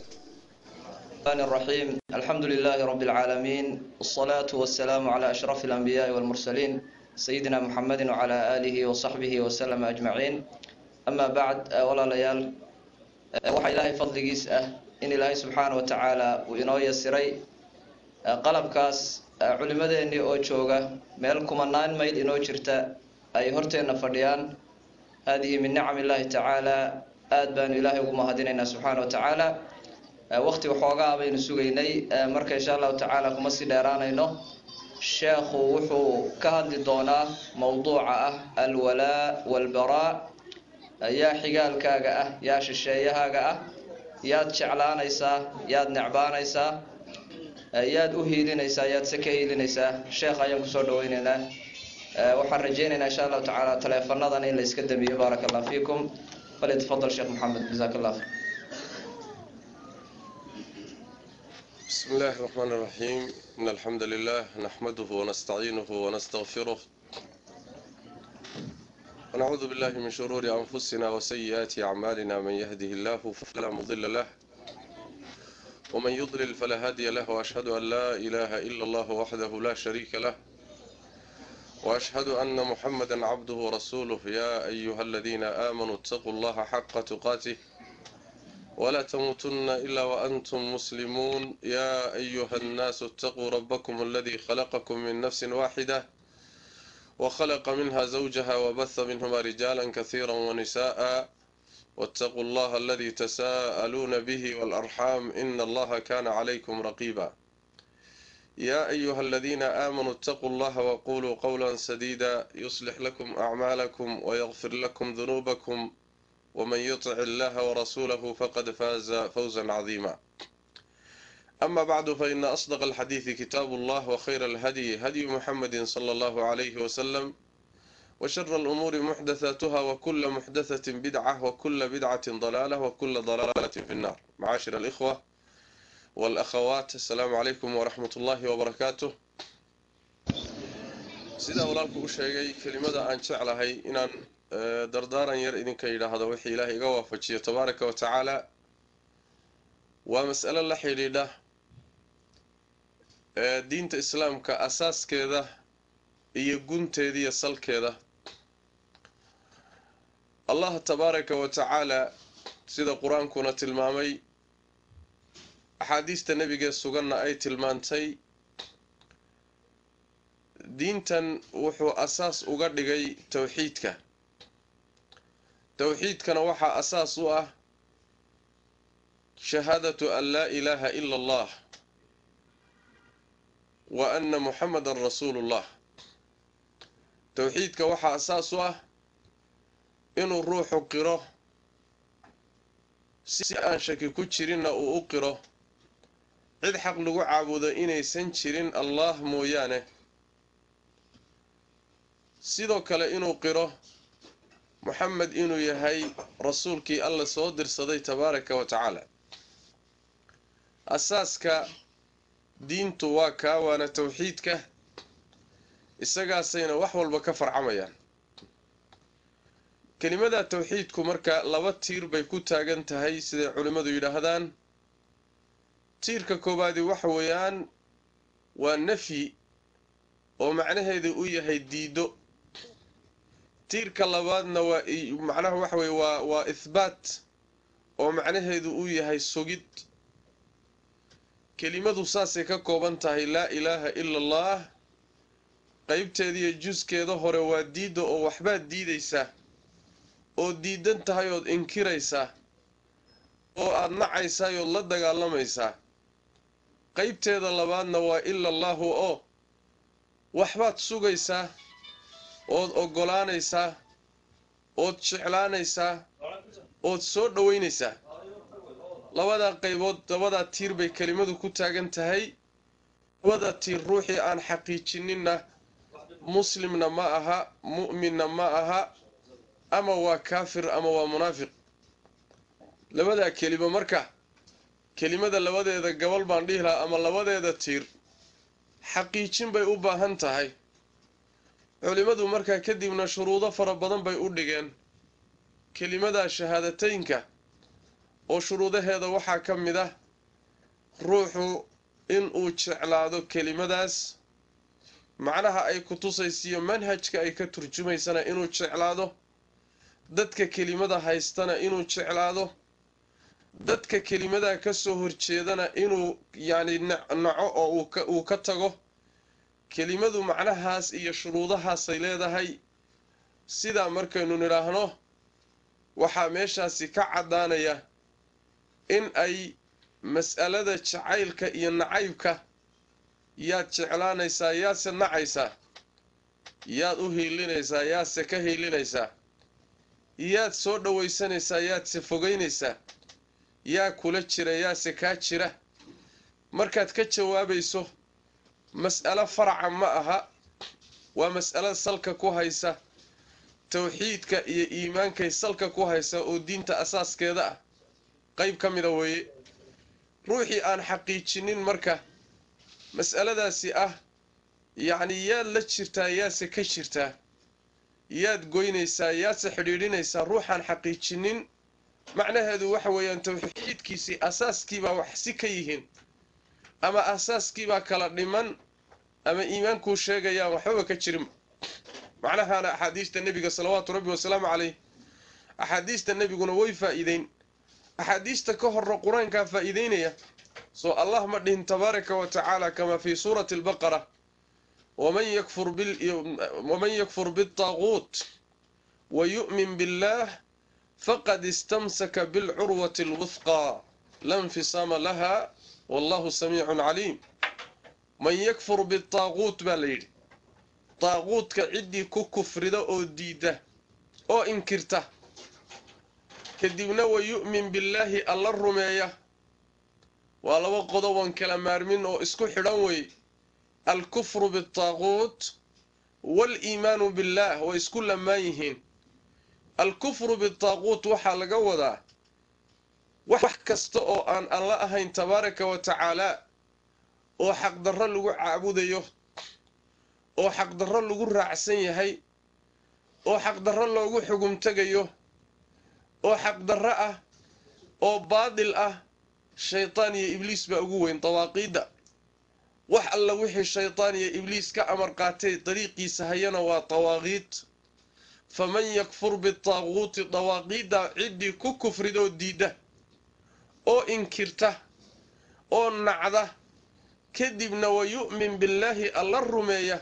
الرحمن الرحيم الحمد لله رب العالمين والصلاة والسلام على أشرف الأنبياء والمرسلين سيدنا محمد وعلى آله وصحبه وسلم أجمعين أما بعد ولا ليال وحي الله فضل جيسة إن الله سبحانه وتعالى وإنه يسري قلب كاس علماء إني أوجوجا مالكم النان ميد إنه جرتا أي هرتين فرديان هذه من نعم الله تعالى آدبان إلهي ومهدينا سبحانه وتعالى وقت وحوغا بين سوغيني marka insha Allah ta'ala kuma si dheeraanayno sheekhu wuxuu ka hadli doonaa mawduuca ah alwala walbara ayaa xigaalkaaga ah yaa shisheeyahaaga ah yaad jeclaanaysaa yaad necbaanaysaa yaad u hiilinaysaa yaad ka hiilinaysaa sheekh ayaan ku soo dhaweynaynaa waxaan rajaynaynaa insha Allah ta'ala teleefanadan in la iska damiyo barakallahu fiikum falyatafadal sheekh Muhammad jazakallahu بسم الله الرحمن الرحيم إن الحمد لله نحمده ونستعينه ونستغفره ونعوذ بالله من شرور أنفسنا وسيئات أعمالنا من يهده الله فلا مضل له ومن يضلل فلا هادي له وأشهد أن لا إله إلا الله وحده لا شريك له وأشهد أن محمدا عبده ورسوله يا أيها الذين آمنوا اتقوا الله حق تقاته ولا تموتن إلا وأنتم مسلمون يا أيها الناس اتقوا ربكم الذي خلقكم من نفس واحدة وخلق منها زوجها وبث منهما رجالا كثيرا ونساء واتقوا الله الذي تساءلون به والأرحام إن الله كان عليكم رقيبا يا أيها الذين آمنوا اتقوا الله وقولوا قولا سديدا يصلح لكم أعمالكم ويغفر لكم ذنوبكم ومن يطع الله ورسوله فقد فاز فوزا عظيما أما بعد فإن أصدق الحديث كتاب الله وخير الهدي هدي محمد صلى الله عليه وسلم وشر الأمور محدثاتها وكل محدثة بدعة وكل بدعة ضلالة وكل ضلالة في النار. معاشر الإخوة والأخوات السلام عليكم ورحمة الله وبركاته. سيدا ولالكم الشيء كلمة أن شعلهي إنان dardaaran yar idinka yidhaahdo wixii ilaahay iga waafajiyo tabaaraka wa tacaala waa mas'alo la xidhiidha diinta islaamka asaaskeeda iyo gunteeda iyo salkeeda. Allah tabaaraka wa tacaala sida qur-aankuna tilmaamay axaadiista nabiga suganna ay tilmaantay diintan wuxuu asaas uga dhigay tawxiidka. توحيدكنا وحا أساسه شهادة أن لا إله إلا الله وأن محمد رسول الله. توحيدك وحا أساسه إنه الروح قره سيئان شكي كتشرين أو أقره عد حق لغو عابد إني سنشرين الله مويانه سيدوك لإنه قره محمد إنه يهي رسولك الله صدر صدي تبارك وتعالى. أساسك دين تواكا وانا توحيدك إساقا سينا وحوال بكفر عميان. كلمة توحيدك مركا لابد تير بيكو تاقن تهي سيدي علماء يدهدان تيرك كوبادي وحويان والنفي ومعنى هيدي اويا هي ديدو تيرك اللبادنا معناه وحوي وإثبات ومعناهيدو uu yahay sugid. kelimadu saasay ka kooban tahay la ilaaha illa allah qaybteedii juzkeeda hore waa diido oo waxba diidaysa oo diidan tahay oo inkiraysa oo aad nacaysa oo la dagaalamaysa. qaybteeda labaadna waa illa allah oo waxbaad sugaysa ood ogolaanaysaa ood jeclaanaysaa ood soo dhaweynaysaa. labada qaybood labada tiir bay kelimadu ku taagan tahay. labada tiir ruuxii aan xaqiijinina muslimna ma aha mu'minna ma aha ama waa kaafir ama waa munaafiq. labada kelimo marka kelimada labadeeda gobol baan dhihi lahaa ama labadeeda tiir xaqiijin bay u baahan tahay. culimadu markaa kadibna shuruudo fara badan bay u dhigeen kelimada shahaadateynka oo shuruudaheeda waxaa ka mid ah ruuxu inuu jeclaado kelimadaas macnaha ay ku tusaysiyo manhajka ay ka turjumaysana inuu jeclaado dadka kelimada haystana inuu jeclaado dadka kelimada ka soo horjeedana inuu naco oo uu ka tago kelimadu macnahaas iyo shuruudahaas ay leedahay sida markaynu niraahno waxaa meeshaasi ka cadaanaya in ay mas'alada jacaylka iyo nacaybka yaad jeclaanaysaa yaadse nacaysaa yaad u hiilinaysaa yaadse ka hiilinaysaa yaad soo dhawaysanaysaa yaadse fogaynaysaa yaa kula jira yaase kaa jira markaad ka jawaabayso mas'alo faraca ma aha waa mas'alo salka ku haysa tawxiidka iyo iimaankay salka ku haysa oo diinta asaaskeeda ah qayb ka mida weeye ruuxii aan xaqiijinin marka mas'aladaasi ah yaad la jirtaa yaase ka jirtaa yaad goynaysaa yaadse xidhiidhinaysaa ruuxaan xaqiijinin macnaheedu waxa weeyaan tawxiidkiisii asaaskiibaa wax si ka yihiin ama asaaskiibaa kala dhiman ama iimaankuu sheegayaan waxbaba ka jirin macnahaana axaadiista nebiga salawaatu rabbi wasalaamu calayh axaadiista nebiguna way faa'iideyn axaadiista ka horra qur-aankaa faa'iideynaya soo allah ma dhihin tabaaraka wa tacaala kama fii suurati albaqara waman yakfur biالطaaguut wayu'min biاllah faqad istamsaka bilcurwati alwuthqa la infisaama laha wallahu samiicun caliim man yakfur biالطaaguut baa la yidhi طaaquudka ciddii ku kufrida oo diida oo inkirta kadibna wayu'min billaahi alla rumeeya waa laba qodoban kala maarmin oo isku xidhan wey alkufru biالطaaquut waaliimaanu billaah way isku lamaan yihiin alkufru biالطaaquut waxaa laga wadaa wax kasta oo aan alla ahayn tabaaraka wa tacaala oo xaqdarro lagu caabudayo oo xaqdarro lagu raacsan yahay oo xaqdarro loogu xugum tegayo oo xaqdarro ah oo baadil ah shaytaan iyo ibliis baa ugu weyn dawaaqiidda wax alla wixii shaytaan iyo ibliis ka amar qaatay dariiqiisa hayana waa dawaaqiid faman yakfur biالطaaguuti dawaaqiidda ciddii ku kufridoo diidda oo inkirta oo nacda kadibna wayu'min billaahi alla rumeeya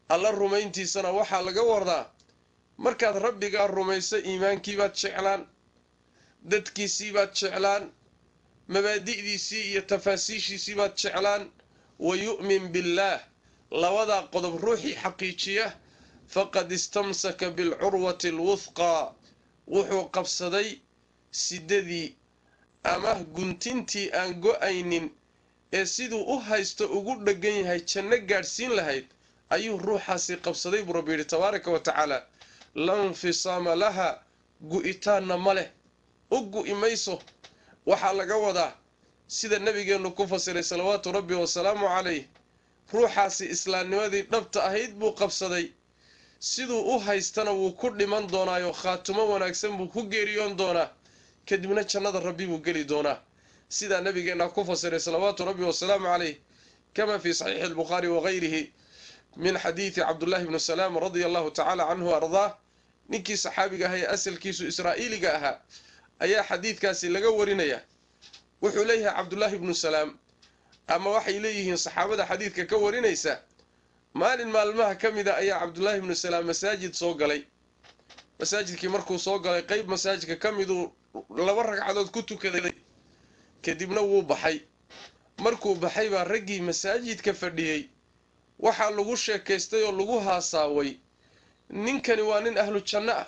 alla rumayntiisana waxaa laga wadaa markaad rabbigaa rumayso iimaankiibaad jeclaan dadkiisiibaad jeclaan mabaadi'diisii iyo tafaasiishiisiibaad jeclaan wayu'min billaah labadaa qodob ruuxii xaqiijiya faqad istamsaka bilcurwati alwuthqaa wuxuu qabsaday sidadii ama guntintii aan go-aynin ee siduu u haysto ugu dheggan yahay janno gaadhsiin lahayd ayuu ruuxaasi qabsaday buu rabbi yidhi tabaaraka wa tacaala la infisaama laha gu'itaanna ma leh u gu'i mayso waxaa laga wadaa sida nebigeennu ku fasiray salawaatu rabbi wasalaamu calayh ruuxaasi islaamnimadii dhabta ahayd buu qabsaday siduu u haystana wuu ku dhiman doonaayo khaatumo wanaagsan buu ku geeriyoon doonaa kadibna jannada rabbi buu geli doonaa sidaa nebigeenna ku fasiray salawaatu rabbi wasalaamu calayh kama fii saxiixi albukhaari wagayrihi min xadiidi cabdullaahi bnu salaam radia allahu tacaala canhu ardaah ninkii saxaabiga ahaa ee asalkiisu israa'iiliga ahaa ayaa xadiidkaasi laga warinaya wuxuu leeyahay cabdullaahi bnu salaam ama waxay leeyihiin saxaabada xadiidka ka warinaysa maalin maalmaha ka mida ayaa cabdullaahi bnu salaam masaajid soo galay masaajidkii markuu soo galay qayb masaajidka ka miduu 2 ragcadood ku tukaday kadibna wuu baxay markuu baxay baa raggii masaajidka fadhiyey waxaa lagu sheekaystay oo lagu haasaaway ninkani waa nin ahlu janno ah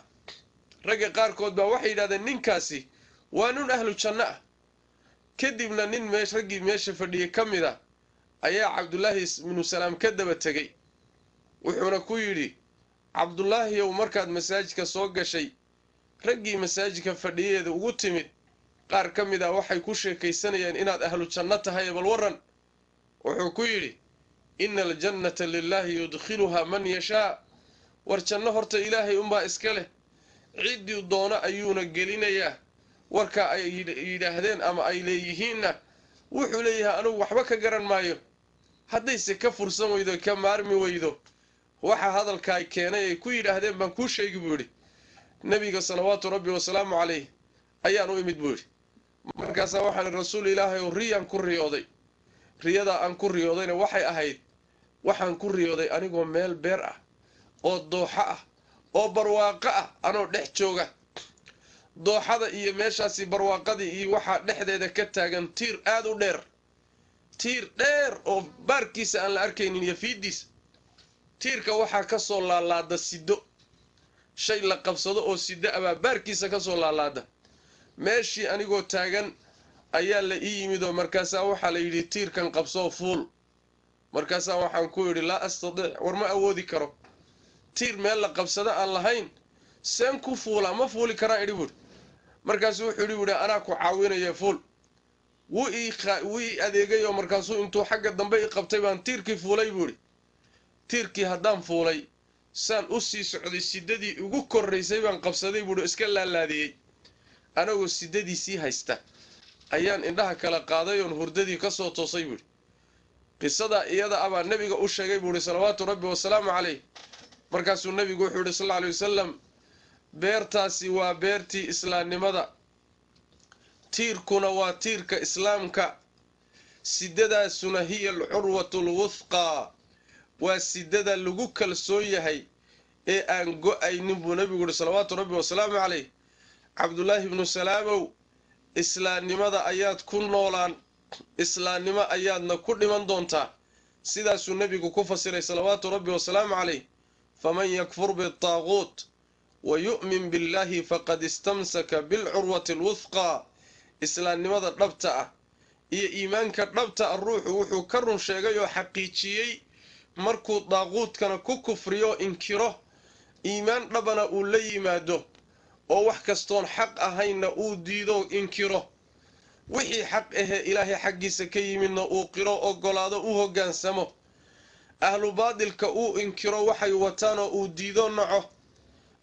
ragga qaarkood baa waxay yidhahdeen ninkaasi waa nin ahlu janno ah kadibna nin raggii meesha fadhiyey ka mid a ayaa cabdullaahi ibnu salaam ka daba tegey wuxuuna ku yidhi cabdullaahiyow markaad masaajidka soo gashay raggii masaajidka fadhiyeeda ugu timid qaar ka mid a waxay ku sheekaysanayeen inaad ahlu janno tahay bal warran wuxuu ku yidhi ina aljannata lilaahi yudkhiluhaa man yashaa war janno horta ilaahay unbaa iska leh ciddii doono ayuuna gelinayaa warka ay yidhaahdeen ama ay leeyihiinna wuxuu leeyahay anigu waxba ka garan maayo haddayse ka fursan weydo ka maarmi weydo waxa hadalka ay keenay ay ku yidhaahdeen baan kuu sheegi buu yidhi nabiga salawaatu rabbi wasalaamu calayh ayaan u imid buu yidhi markaasaa waxaan rasuul ilaahay oo riyaan ku riyooday riyadaa aan ku riyoodayna waxay ahayd waxaan ku riyooday anigoo meel beer ah oo dooxa ah oo barwaaqo ah anoo dhex jooga dooxada iyo meeshaasi barwaaqadii iyo waxaa dhexdeeda ka taagan tiir aad u dheer tiir dheer oo baarkiisa aan la arkaynin iyo fiidiisa tiirka waxaa ka soo laalaada sido shay la qabsado oo sido abaa baarkiisa ka soo laalaada meeshii anigoo taagan ayaa la ii yimid oo markaasaa waxaa la yidhi tiirkan qabsoo fuul markaasaa waxaan ku yidhi laa astadiic war ma awoodi karo tiir meel la qabsado aan lahayn seen ku fuulaa ma fuuli karaan idhi buuhi markaasuu wuxuu idhi buuhi anaa ku caawinaya fuul wuu ii adeegay oo markaasuu intuu xagga dambe i qabtay baan tiirkii fuulay buuhi tiirkii haddaan fuulay saan u sii socday sidadii ugu korraysay baan qabsaday buuhi iska laalaadiyey anagoo sidadii sii haysta ayaan indhaha kala qaaday oon hurdadii ka soo toosay buuhi qisadaa iyada abaa nebiga u sheegay buuhi salawaatu rabbi wasalaamu calayh markaasuu nebigu wuxuu yidhi sal alla alay wasalam beertaasi waa beertii islaamnimada tiirkuna waa tiirka islaamka sidadaasuna hiya alcurwatu alwuthqaa waa sidada lagu kalsoon yahay ee aan go-aynin buu nebigu yihi salawaatu rabbi wasalaamu calayh cabdullaahi ibnu salaamow islaamnimada ayaad ku noolaan islaamnimo ayaadna ku dhiman doontaa sidaasuu nebigu ku fasiray salawaatu rabbi wasalaamu calayh faman yakfur biالطaaquut wayu'min biاllaahi faqad istamsaka bilcurwati alwuthqaa islaamnimada dhabta ah iyo iimaanka dhabta ah ruuxu wuxuu ka run sheegay oo xaqiijiyey markuu daaquudkana ku kufriyo inkiro iimaan dhabana uu la yimaado oo wax kastoon xaq ahaynna uu diido inkiro wixii xaq ahee ilaahay xaggiisa ka yimidna uu qiro ogolaado u hoggaansamo ahlu baadilka uu inkiro waxay wataanoo uu diido naco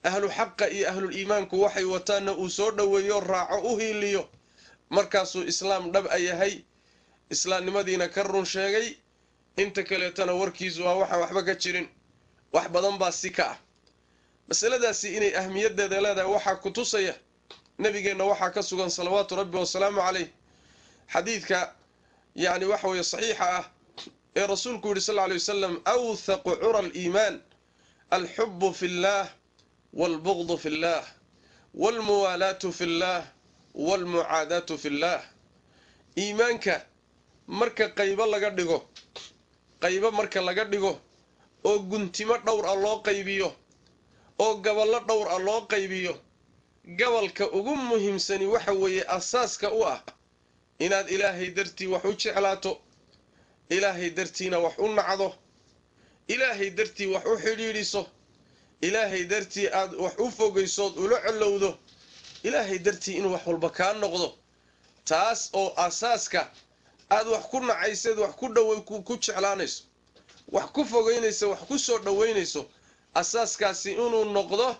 ahlu xaqa iyo ahlul iimaanku waxay wataanna uu soo dhoweeyo raaco u hiiliyo markaasuu islaam dhab a yahay islaamnimadiina ka run sheegay inta kaleetana warkiisu waa waxaan waxba ka jirin wax badan baa si ka ah masaladaasi inay ahmiyaddeeda leedahay waxaa ku tusaya nebigeenna waxaa ka sugan salawaatu rabbi wasalaamu calayh xadiidka yacni waxa weeye saxiixa ah ee rasuulku yidhi sal lla alay wasalam awthaqu cura aliimaan alxubu fi اllaah waalbugdu fi اllaah waalmuwaalaatu fi اllaah waalmucaadaatu fi اllaah iimaanka marka qaybo marka laga dhigo oo guntimo dhowr ah loo qaybiyo oo gaballo dhowr ah loo qaybiyo gabalka ugu muhiimsani waxa weeye asaaska u ah inaad ilaahay dartii wax u jeclaato ilaahay dartiina wax u nacdo ilaahay dartii wax u xidhiidhiso ilaahay dartii aad wax u fogaysood ula collowdo ilaahay dartii inuu wax walba kaa noqdo taas oo asaaska aad wax ku nacayseed wax ku dhow ku jeclaanayso wax ku fogaynayso wax ku soo dhowaynayso asaaskaasi inuu noqdo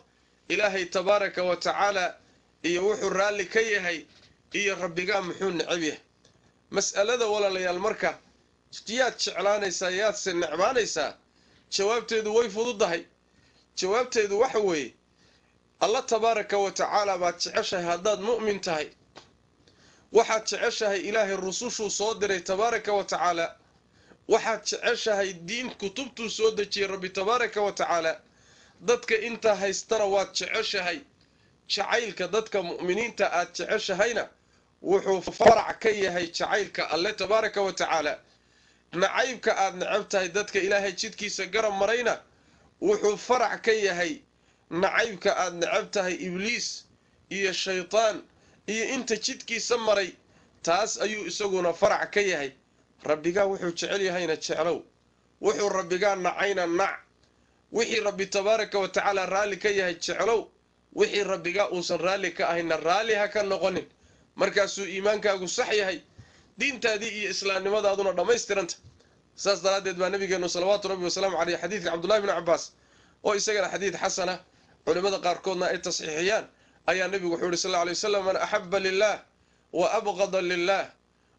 ilaahay tabaaraka wa tacaala iyo wuxuu raalli ka yahay iyo rabbigaa muxuu necab yahay mas'alada walaalayaal marka yaad jeclaanaysaa yaadse necbaanaysaa jawaabteedu way fududahay jawaabteedu waxa weeye allah tabaaraka wa tacaala baad jeceshahay haddaad mu'min tahay waxaad jeceshahay ilaahay rusushuu soo diray tabaaraka wa tacaala waxaad jeceshahay diin kutubtuu soo dejiyey rabbi tabaaraka wa tacaala dadka intaa haystana waad jeceshahay jacaylka dadka mu'miniinta aad jeceshahayna wuxuu farac ka yahay jacaylka alle tabaaraka wa tacaala nacaybka aad necab tahay dadka ilaahay jidkiisa garab marayna wuxuu farac ka yahay nacaybka aad necab tahay ibliis iyo shaytaan iyo inta jidkiisa maray taas ayuu isaguna farac ka yahay rabbigaa wuxuu jecel yahayna jeclow wuxuu rabbigaa nacayna nac wixii rabbi tabaaraka wa tacaala raalli ka yahay jeclow wixii rabbigaa uusan raalli ka ahayna raalli ha ka noqonin markaasuu iimaankaagu sax yahay diintaadii iyo islaamnimadaaduna dhammaystiranta saas daraaddeed baa nabigeennu salawaatu rabbi wasalaamu caleyh xadiidka cabdullahi bni cabbaas oo isagana xadiid xasana culimmada qaarkoodna ay tasxiixiyaan ayaa nabigu wuxuu yiri sallallahu alayhi wasallam man ahabba lillah wa abghada lillah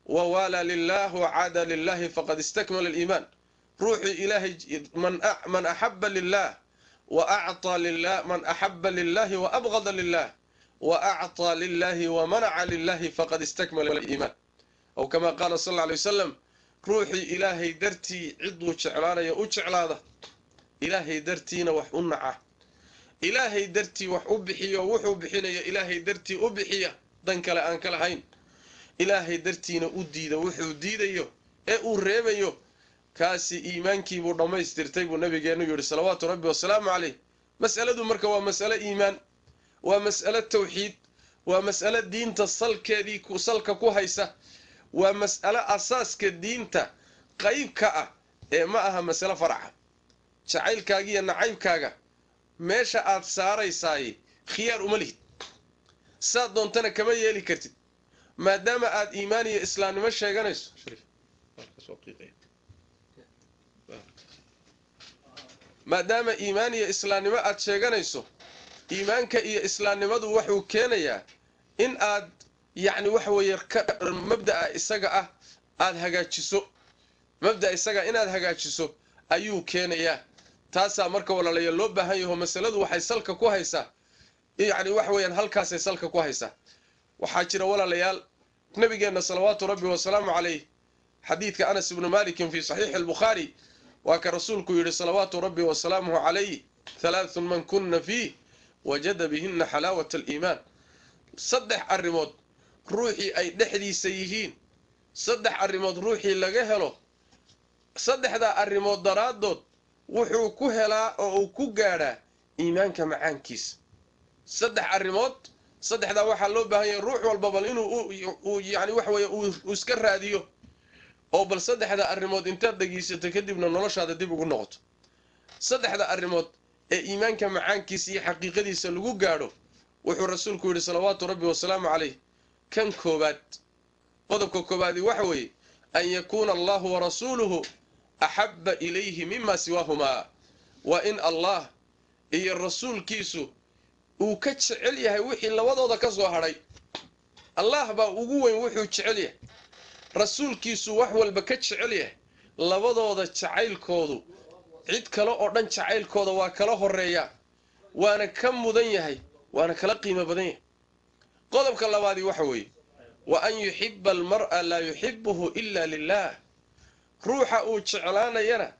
wa wala lillah wa aada lillah faqad istakmala al-iman ruuxi ilahi man ahabba lillah wa a'ta lillah man ahabba lillah wa abghada lillah wa a'ta lillah wa mana'a lillah faqad istakmala al-iman aw kama qala sallallahu alayhi wasallam ruuxi ilahi darti cidu jeclaanaya u jeclaada ilahi dartiina wax u naca ilaahay dartii wax u bixiyo wuxuu bixinaya ilaahay dartii u bixiya dan kale aan kala hayn ilaahay dartiina u diida wuxuu diidayo ee uu reebayo kaasi iimaankii buu dhamaystirtay buu nabigeenu yiri salawaatu rabbi wasalaamu alayhi mas'aladu marka waa mas'ala iimaan waa mas'ala tawxiid waa mas'ala diinta salkeedii ku salka ku haysa waa mas'ala asaaska diinta qayb ka ah ee ma aha mas'ala faraca jacaylkaaga iyo nacaybkaaga meesha aad saaraysaay khiyaar uma lihid saad doontana kama yeeli kartid maadaama aad iimaan iyo islaamnimo sheeganayso maadaama iimaan iyo islaamnimo aad sheeganayso iimaanka iyo islaamnimadu wuxuu keenayaa in aad yacni waxa weeye mabda'a isaga ah aad hagaajiso mabda'a isaga inaad hagaajiso ayuu keenayaa taasaa marka walaalayaal loo baahan yahay masaladu waxay salka ku haysaa yani wax weeyaan halkaas ay salka ku haysaa waxaa jira walaalayaal nabigeena salawaatu rabbi wa salaamu alayhi xadiidka Anas ibn Malik fi sahih al-Bukhari wa ka rasuulku yiri salawaatu rabbi wa salaamuhu alayhi thalath man kunna fi wajada bihinna halawata al-iman saddex arimood ruuxi ay dhaxdiisa yihiin saddex arimood ruuxi laga helo saddexda arimood daraadood wuxuu ku helaa oo uu ku gaadhaa iimaanka macaankiisa saddex arimood saddexda waxa loo baahan yahay ruux walba bal inuu yani wax weeye uu iska raadiyo oo bal saddexda arimood inta dhageysato kadibna noloshaada dib ugu noqoto saddexda arimood ee iimaanka macaankiisa iyo xaqiiqadiisa lagu gaadho wuxuu rasuulku yiri salawaatu rabbi wa salaamu alayhi kan koobaad qodobka koobaad waxa weeye an yakuna Allahu wa rasuluhu أحب إليه مما سواهما وإن الله إيه الرسول كيسو وكتشعل يهي وحي لوضوضا كسو هري الله با وقوين وحي وتشعل رسول كيسو وحوال بكتشعل يهي لوضوضا تشعيل كودو عيد كلا أردن تشعيل كودو وكلا هريا وانا كم مدن يهي وانا كلا قيمة بدن قضبك الله وادي وحوي وأن يحب المرأة لا يحبه إلا لله ruuxa uu jeclaanayana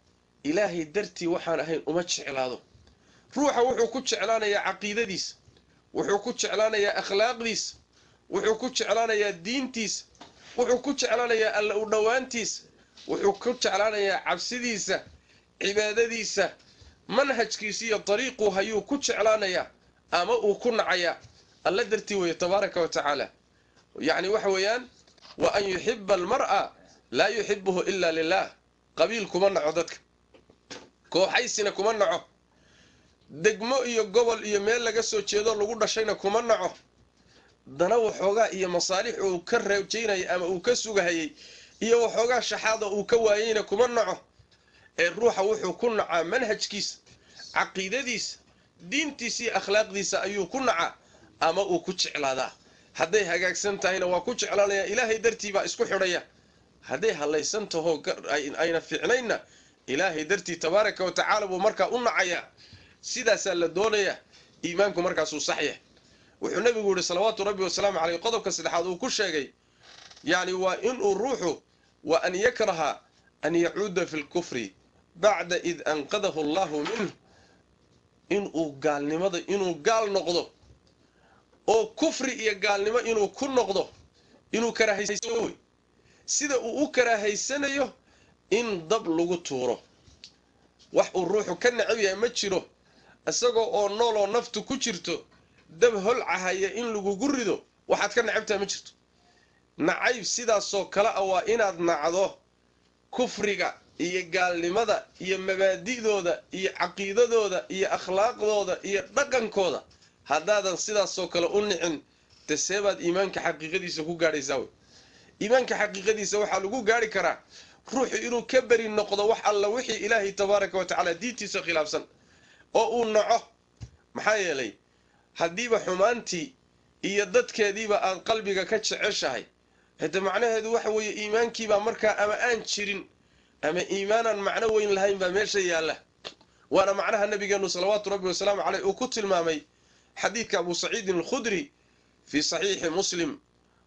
ilaahay dartii waxaan ahayn uma jeclaado ruuxa wuxuu ku jeclaanayaa caqiidadiisa wuxuu ku jeclaanayaa akhlaaqdiisa wuxuu ku jeclaanayaa diintiisa wuxuu ku jeclaanayaa alla u dhawaantiisa wuxuu ku jeclaanayaa cabsidiisa cibaadadiisa manhajkiisa iyo dariiqu hayuu ku jeclaanayaa ama uu ku nacayaa alla dartii weeye tabaaraka wa tacaala yacni waxa weeyaan wa an yuhibba almar'a لا يحبه إلا لله قبيل كما نعو ددك كوحيسنا كما نعو دقمو إيو قبل إيو ميل لغا سو جيدو لغو دشينا كما نعو دنا وحوغا إيو مصالح او كرهوجينا أما او كسوغهاي إيو وحوغا شحاده او كوايينا كما نعو الروح وحو كنعا منهجكيس عقيدتيس دينتيسي أخلاقديس أيو كنعا أما او كجعلادا hadday hagaagsan tahayna waa ku jeclaanaya ilaahay dartii baa isku xidhaya hadday halaysantaho ayna fiicnayna ilaahay dartii tabaaraka wa tacaala buu markaa u nacaya sidaas la doonaya iimaanku markaas uu sax yahay wuxuu nabigu yiri salawaatu rabbi wa salaamu alayhi qodobka saddexaad uu ku sheegay yani waa in uu ruuxu wa an yakraha an yacuuda fi al-kufri ba'da id anqadahu Allah minhu in uu gaalnimada inuu gaal noqdo oo kufri iyo gaalnimo inuu ku noqdo inuu karaahaysto sida uu u karahaysanayo in dab lagu tuuro wax uu ruuxu ka nacab yahay ma jiro asagoo oo nool oo naftu ku jirto dab holcahaya in lagu gurido waxaad ka nacabtaa ma jirto nacayb sidaasoo kale ah waa inaad nacdo kufriga iyo gaalnimada iyo mabaadi'dooda iyo caqiidadooda iyo akhlaaqdooda iyo dhaqankooda haddaadan sidaasoo kale u nicin taseebaad iimaanka xaqiiqadiisa ku gaadhaysaa wey iimaanka xaqiiqadiisa waxaa lagu gaari karaa ruuxu inuu ka bari noqdo wax alla wixii ilaahay tabaaraka wa tacaala diintiisa khilaafsan oo uu naco maxaa yeelay haddiiba xumaantii iyo dadkeediiba aad qalbiga ka jeceshahay hada macnaheedu waxa weeye iimaankiibaa markaa ama aan jirin ama iimaanaan macno weyn lahayn baa meesha yaalla waana macnaha nabigeenu salawaatu rabbi wasalaamu caleyh uu ku tilmaamay xadiidka abu saciidin alkhudri fii saxiixi muslim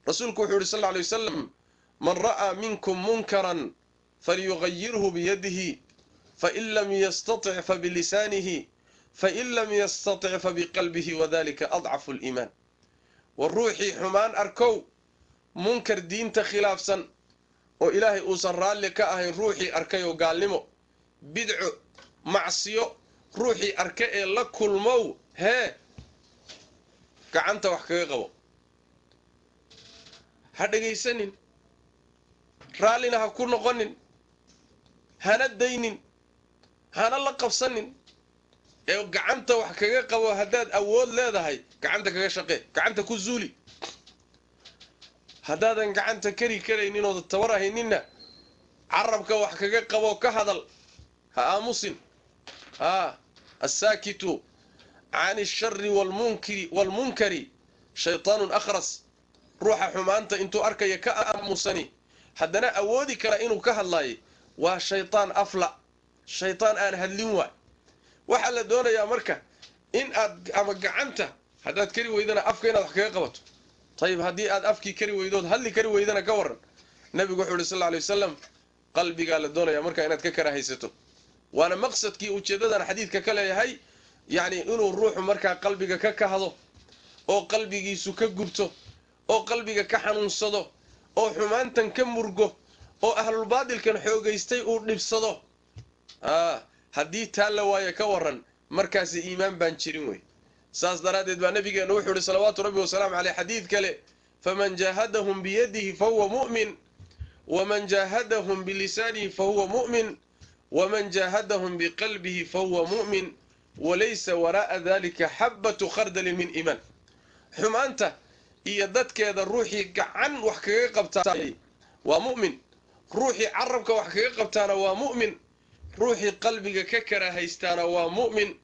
rasuulku wuxuu yihi sal lla alay wasalam man ra'aa minkum munkaran falyugayirhu biyadihi fain lam yastatic fabilisaanihi fain lam yastatic fabiqalbihi wadalika adcafu liimaan war ruuxii xumaan arkow munkar diinta khilaafsan oo ilaahay uusan raalli ka ahayn ruuxii arkay oo gaalnimo bidco macsiyo ruuxii arka ee la kulmow hee gacanta wax kaga qabo ha dhegaysanin raallina ha ku noqonin hana daynin hana la qabsanin ee gacanta wax kaga qabo haddaad awood leedahay gacanta kaga shaqee gacanta ku zuuli haddaadan gacanta kari karaynin ooda tabar ahayninna carabka wax kaga qabo ka hadal ha aamusin assaakitu can ashari waalmunkari shaytaanun akhras ruuxa xumaanta intuu arkaya ka aamusani haddana awoodi kara inuu ka hadlaayo waa shaytaan afla shaytaan aan hadlin waay waxaa la doonayaa marka in aad ama gacanta haddaad kari weydana afka inaad wax kaga qabato ayib haddii aad afkii kari weydood hadli kari weydana ka waran nabigu wuxuu yihi sal lla alay wasalam qalbigaa la doonayaa markaa inaad ka karahaysato waana maqsadkii ujeeddadan xadiidka ka leeyahay yacni inuu ruuxu markaa qalbiga ka kahdo oo qalbigiisu ka gubto oo qalbiga ka xanuunsado oo xumaantan ka murgo oo ahlulbaadilkan xoogaystay uu dhibsado haddii taa la waayo ka waran markaasi iimaan baan jirin wey saas daraaddeed baa nabigeenu wuxuu ihi salawaatu rabbi wasalaamu caleyh xadiid kale faman jaahadahum biyadihi fahuwa mu'min waman jaahadahum bilisaanihi fahuwa mu'min waman jaahadahum biqalbihi fahuwa mu'min walaysa waraa'a dalika xabbatu khardalin min iimaan xumaanta iyo dadkeeda ruuxii gacan wax kaga qabtaay waa mu'min ruuxii carabka wax kaga qabtaana waa mu'min ruuxii qalbiga ka karahaystaana waa mu'min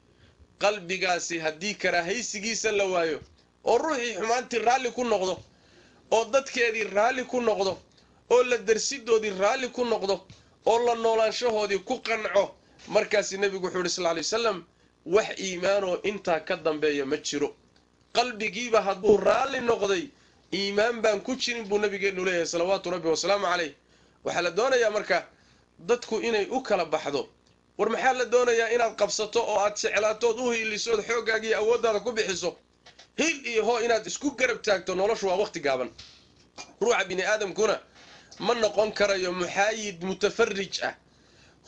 qalbigaasi haddii karahaysigiisa la waayo oo ruuxii xumaantii raalli ku noqdo oo dadkeedii raalli ku noqdo oo la darsidoodii raalli ku noqdo oo la noolaanshahoodii ku qanco markaasi nebigu wuxuu yihi sal lla alay wasalam wax iimaanoo intaa ka dambeeya ma jiro qalbigiiba hadduu raalli noqday iimaan baan ku jirin buu nabigeenu leeyahay salawaatu rabbi wasalaamu caleyh waxaa la doonayaa marka dadku inay u kala baxdo war maxaa la doonayaa inaad qabsato oo aad jeclaatood u hiilisood xooggaaga iyo awooddaada ku bixiso hil iyo hoo inaad isku garab taagto noloshu waa waqti gaaban ruuxa bini aadamkuna ma noqon karayo muxaayid mutafarrij ah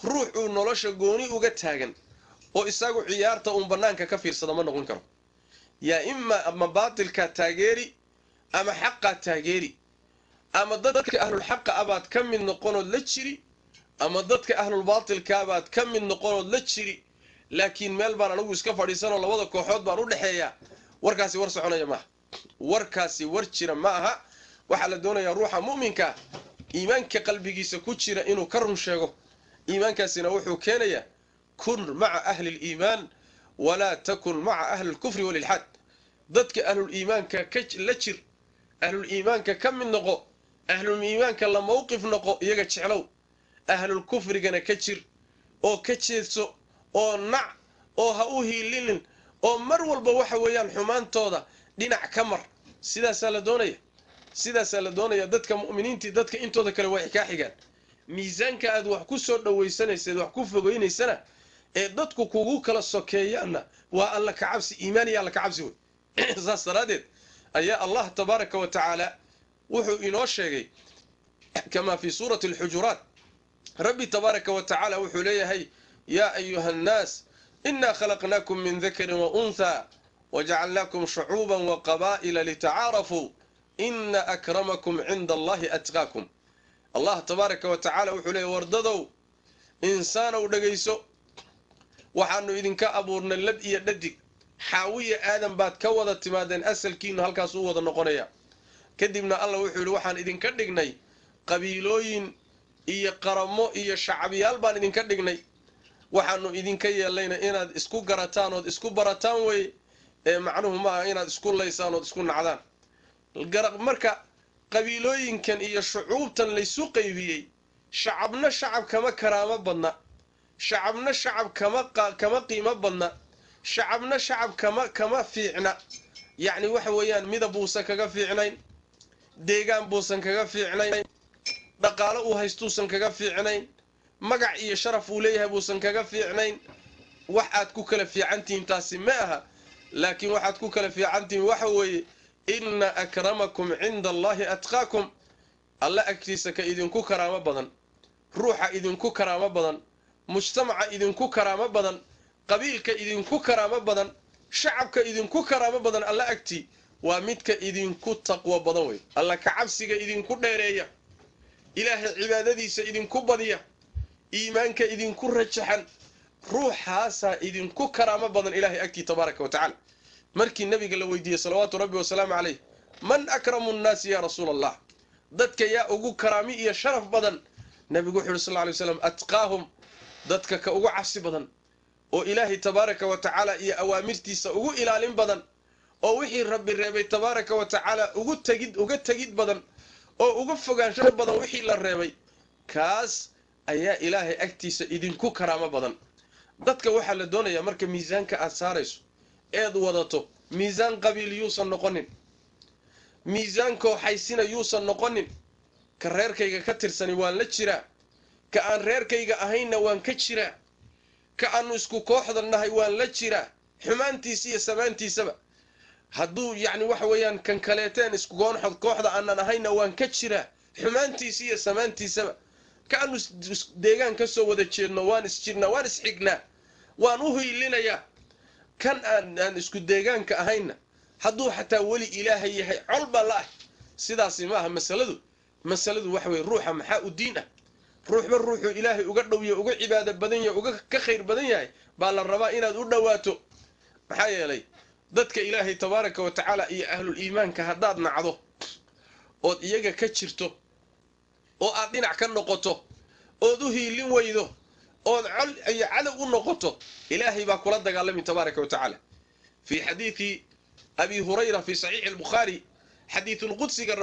ruuxuu nolosha gooni uga taagan oo isagu ciyaarta uun bannaanka ka fiirsada ma noqon karo yaa ima ama baatilkaa taageeri ama xaqaa taageeri ama dadka ahlulxaqa abaad ka mid noqonood la jiri ama dadka ahlulbaatilkaabaad ka mid noqonood la jiri laakiin meel baan anigu iska fadhiisanoo labada kooxood baan u dhexeeyaa warkaasi war soconaya maaha warkaasi war jira ma aha waxaa la doonayaa ruuxa mu'minkaa iimaanka qalbigiisa ku jira inuu ka run sheego iimaankaasina wuxuu keenayaa kun maca ahli liimaan walaa takun maca ahli lkufri walilxaad dadka ahluliimaanka la jir ahluliimaanka ka mid noqo ahluliimaanka la mawqif noqo iyaga jeclow ahlulkufrigana ka jir oo ka jeedso oo nac oo ha u hiilinin oo mar walba waxa weeyaan xumaantooda dhinac ka mar sidaasaa la doonaya dadka mu'miniintii dadka intooda kale waa kaa xigaan miisaanka aad wax ku soo dhawaysanayseed wax ku fogaynaysana ee dadku kugu kala sokeeyaanna waa alla ka cabsi iimaan iyo alla ka cabsi wey saas daraaddeed ayaa allah tabaaraka wa tacaala wuxuu inoo sheegay kamaa fii suurati alxujuraat rabbi tabaaraka wa tacaala wuxuu leeyahay yaa ayuha annaas inaa khalaqnaakum min dakarin wa unthaa wajacalnaakum shucuuban wa qabaa'ila litacaarafuu ina akramakum cinda allahi atqaakum allah tabaaraka wa tacaala wuxuu leeyahy wardadow insaanow dhegayso waxaanu idinka abuurnay lab iyo dhadig xaawiya aadan baad ka wada timaadeen asalkiinu halkaas u wada noqonaya kadibna allah wuxuu yidhi waxaan idinka dhignay qabiilooyin iyo qaramo iyo shacabyaal baan idinka dhignay waxaanu idinka yeellayna inaad isku garataan ood isku barataan weye macnuhu ma aha inaad isku laysaan oo isku nacdaan marka qabiilooyinkan iyo shucuubtan laysu qaybiyey shacabna shacab kama karaamo badna shacabna shacab kama qiimo badna shacabna shacab kama fiicna yacni waxa weeyaan midab buusan kaga fiicnayn deegaan buusan kaga fiicnayn dhaqaalo uu haystuusan kaga fiicnayn magac iyo sharaf uu leeyahay buusan kaga fiicnayn wax aad ku kala fiicantihiin taasi ma aha laakiin waxaad ku kala fiicantihiin waxa weeye inna akramakum cinda allahi atqaakum alla agtiisa ka idinku karaamo badan ruuxa idinku karaamo badan mujtamaca idinku karaamo badan qabiilka idinku karaamo badan shacabka idinku karaamo badan alla agtii waa midka idinku taqwo badan wey alla ka cabsiga idinku dheereeya ilaahay cibaadadiisa idinku badiya iimaanka idinku rajaxan ruuxaasaa idinku karaamo badan ilaahay agtii tabaaraka wa tacaala markii nabiga la weydiiyey salawaatu rabbi wasalaamu calayh man akramu nnaasi ya rasuula allah dadka yaa ugu karaami iyo sharaf badan nabigu wuxuu yidhi sal alay waslam atqaahum dadka ka ugu cabsi badan oo ilaahay tabaaraka wa tacaala iyo awaamirtiisa ugu ilaalin badan oo wixii rabbi reebay tabaaraka wa tacaala uga tegid badan oo uga fogaansho badan wixii la reebay kaas ayaa ilaahay agtiisa idinku karaamo badan dadka waxaa la doonayaa marka miisaanka aad saarayso eed wadato miisaan qabiil yuusan noqonin miisaan kooxaysina yuusan noqonin ka reerkayga ka tirsani waan la jiraa ka aan reerkayga ahaynna waan ka jiraa ka aanu isku kooxda nahay waan la jiraa xumaantiisa iyo samaantiisaba hadduu yacni waxa weeyaan kan kaleeteen isku kooxda aanan ahayna waan ka jiraa xumaantiisa iyo samaantiisaba ka aanu deegaan ka soo wada jeedno waan isjirnaa waan isxignaa waan u hiilinayaa kan aan isku deegaanka ahayna hadduu xataa weli ilaahay yahay col baa la ah sidaasi ma aha masaladu waxa weye ruuxa maxaa u diin ah ruuxba ruuxuu ilaahay uga dhowya uga cibaado badan yahay uga ka khayr badan yahay baa la rabaa inaad u dhowaato maxaa yeelay dadka ilaahay tabaaraka wa tacaala iyo ahlul iimaanka haddaad nacdo ood iyaga ka jirto oo aad dhinac ka noqoto ood u hiilin weydo ood col iyo cadow u noqoto ilaahay baa kula dagaalami tabaaraka wa tacaala fii xadiidi abi hurayra fii saxiixi albukhaari xadiidulqudsiga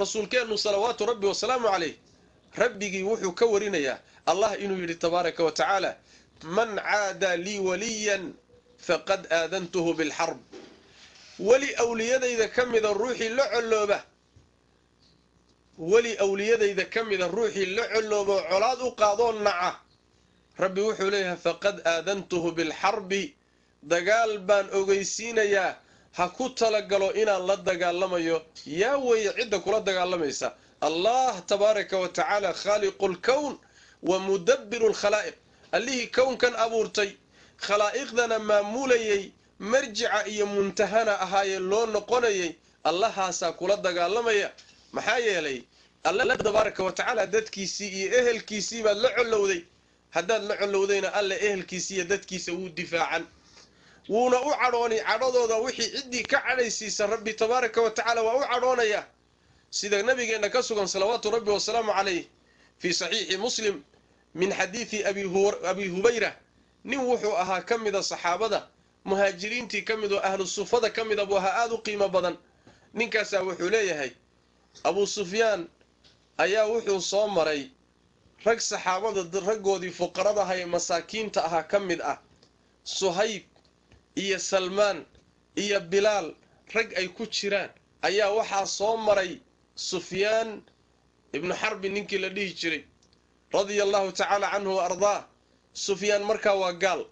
rasuulkeennu salawaatu rabbi wasalaamu calayh rabbigii wuxuu ka warinayaa allah inuu yidhi tabaaraka wa tacaala man caada lii waliyan faqad aadantuhu bilxarb weli awliyadayda ka mida ruuxii la collooba weli awliyadayda ka mida ruuxii la colloobo colaad u qaadoo naca rabbi wuxuu leeyahay faqad aadantuhu bilxarbi dagaal baan ogeysiinayaa ha ku talagalo inaan la dagaalamayo yaa weeye cidda kula dagaalamaysa allah tabaaraka wa tacaala khaaliqu lkown wa mudabbiru lkhalaa'iq allihii kownkan abuurtay khalaa'iqdana maamulayay marjica iyo muntahana ahaayee loo noqonayay allahaasaa kula dagaalamaya maxaa yeelay alla tabaaraka wa tacaala dadkiisii iyo ehelkiisii baad la collowday haddaad la collowdayna alle ehelkiisii iyo dadkiisa wuu difaacan wuuna u cadhooni cadhadooda wixii ciddii ka cadhaysiisa rabbi tabaaraka wa tacaala waa u cadhoonaya sida nabigeenna ka sugan salawaatu rabbi wasalaamu calayh fii saxiixi muslim min xadiidi abi hubayra nin wuxuu ahaa ka mida saxaabada muhaajiriintii ka mid oo ahlu sufada ka mida buu ahaa aada u qiimo badan ninkaasaa wuxuu leeyahay abuu sufyaan ayaa wuxuu soo maray rag saxaabada raggoodii fuqarada ahaa ee masaakiinta ahaa ka mid ah suhayb iyo salmaan iyo bilaal rag ay ku jiraan ayaa waxaa soo maray sufyaan ibnu xarbi ninkii la dhihi jiray radia allahu tacaala canhu wa ardaah sufyaan markaa waa gaal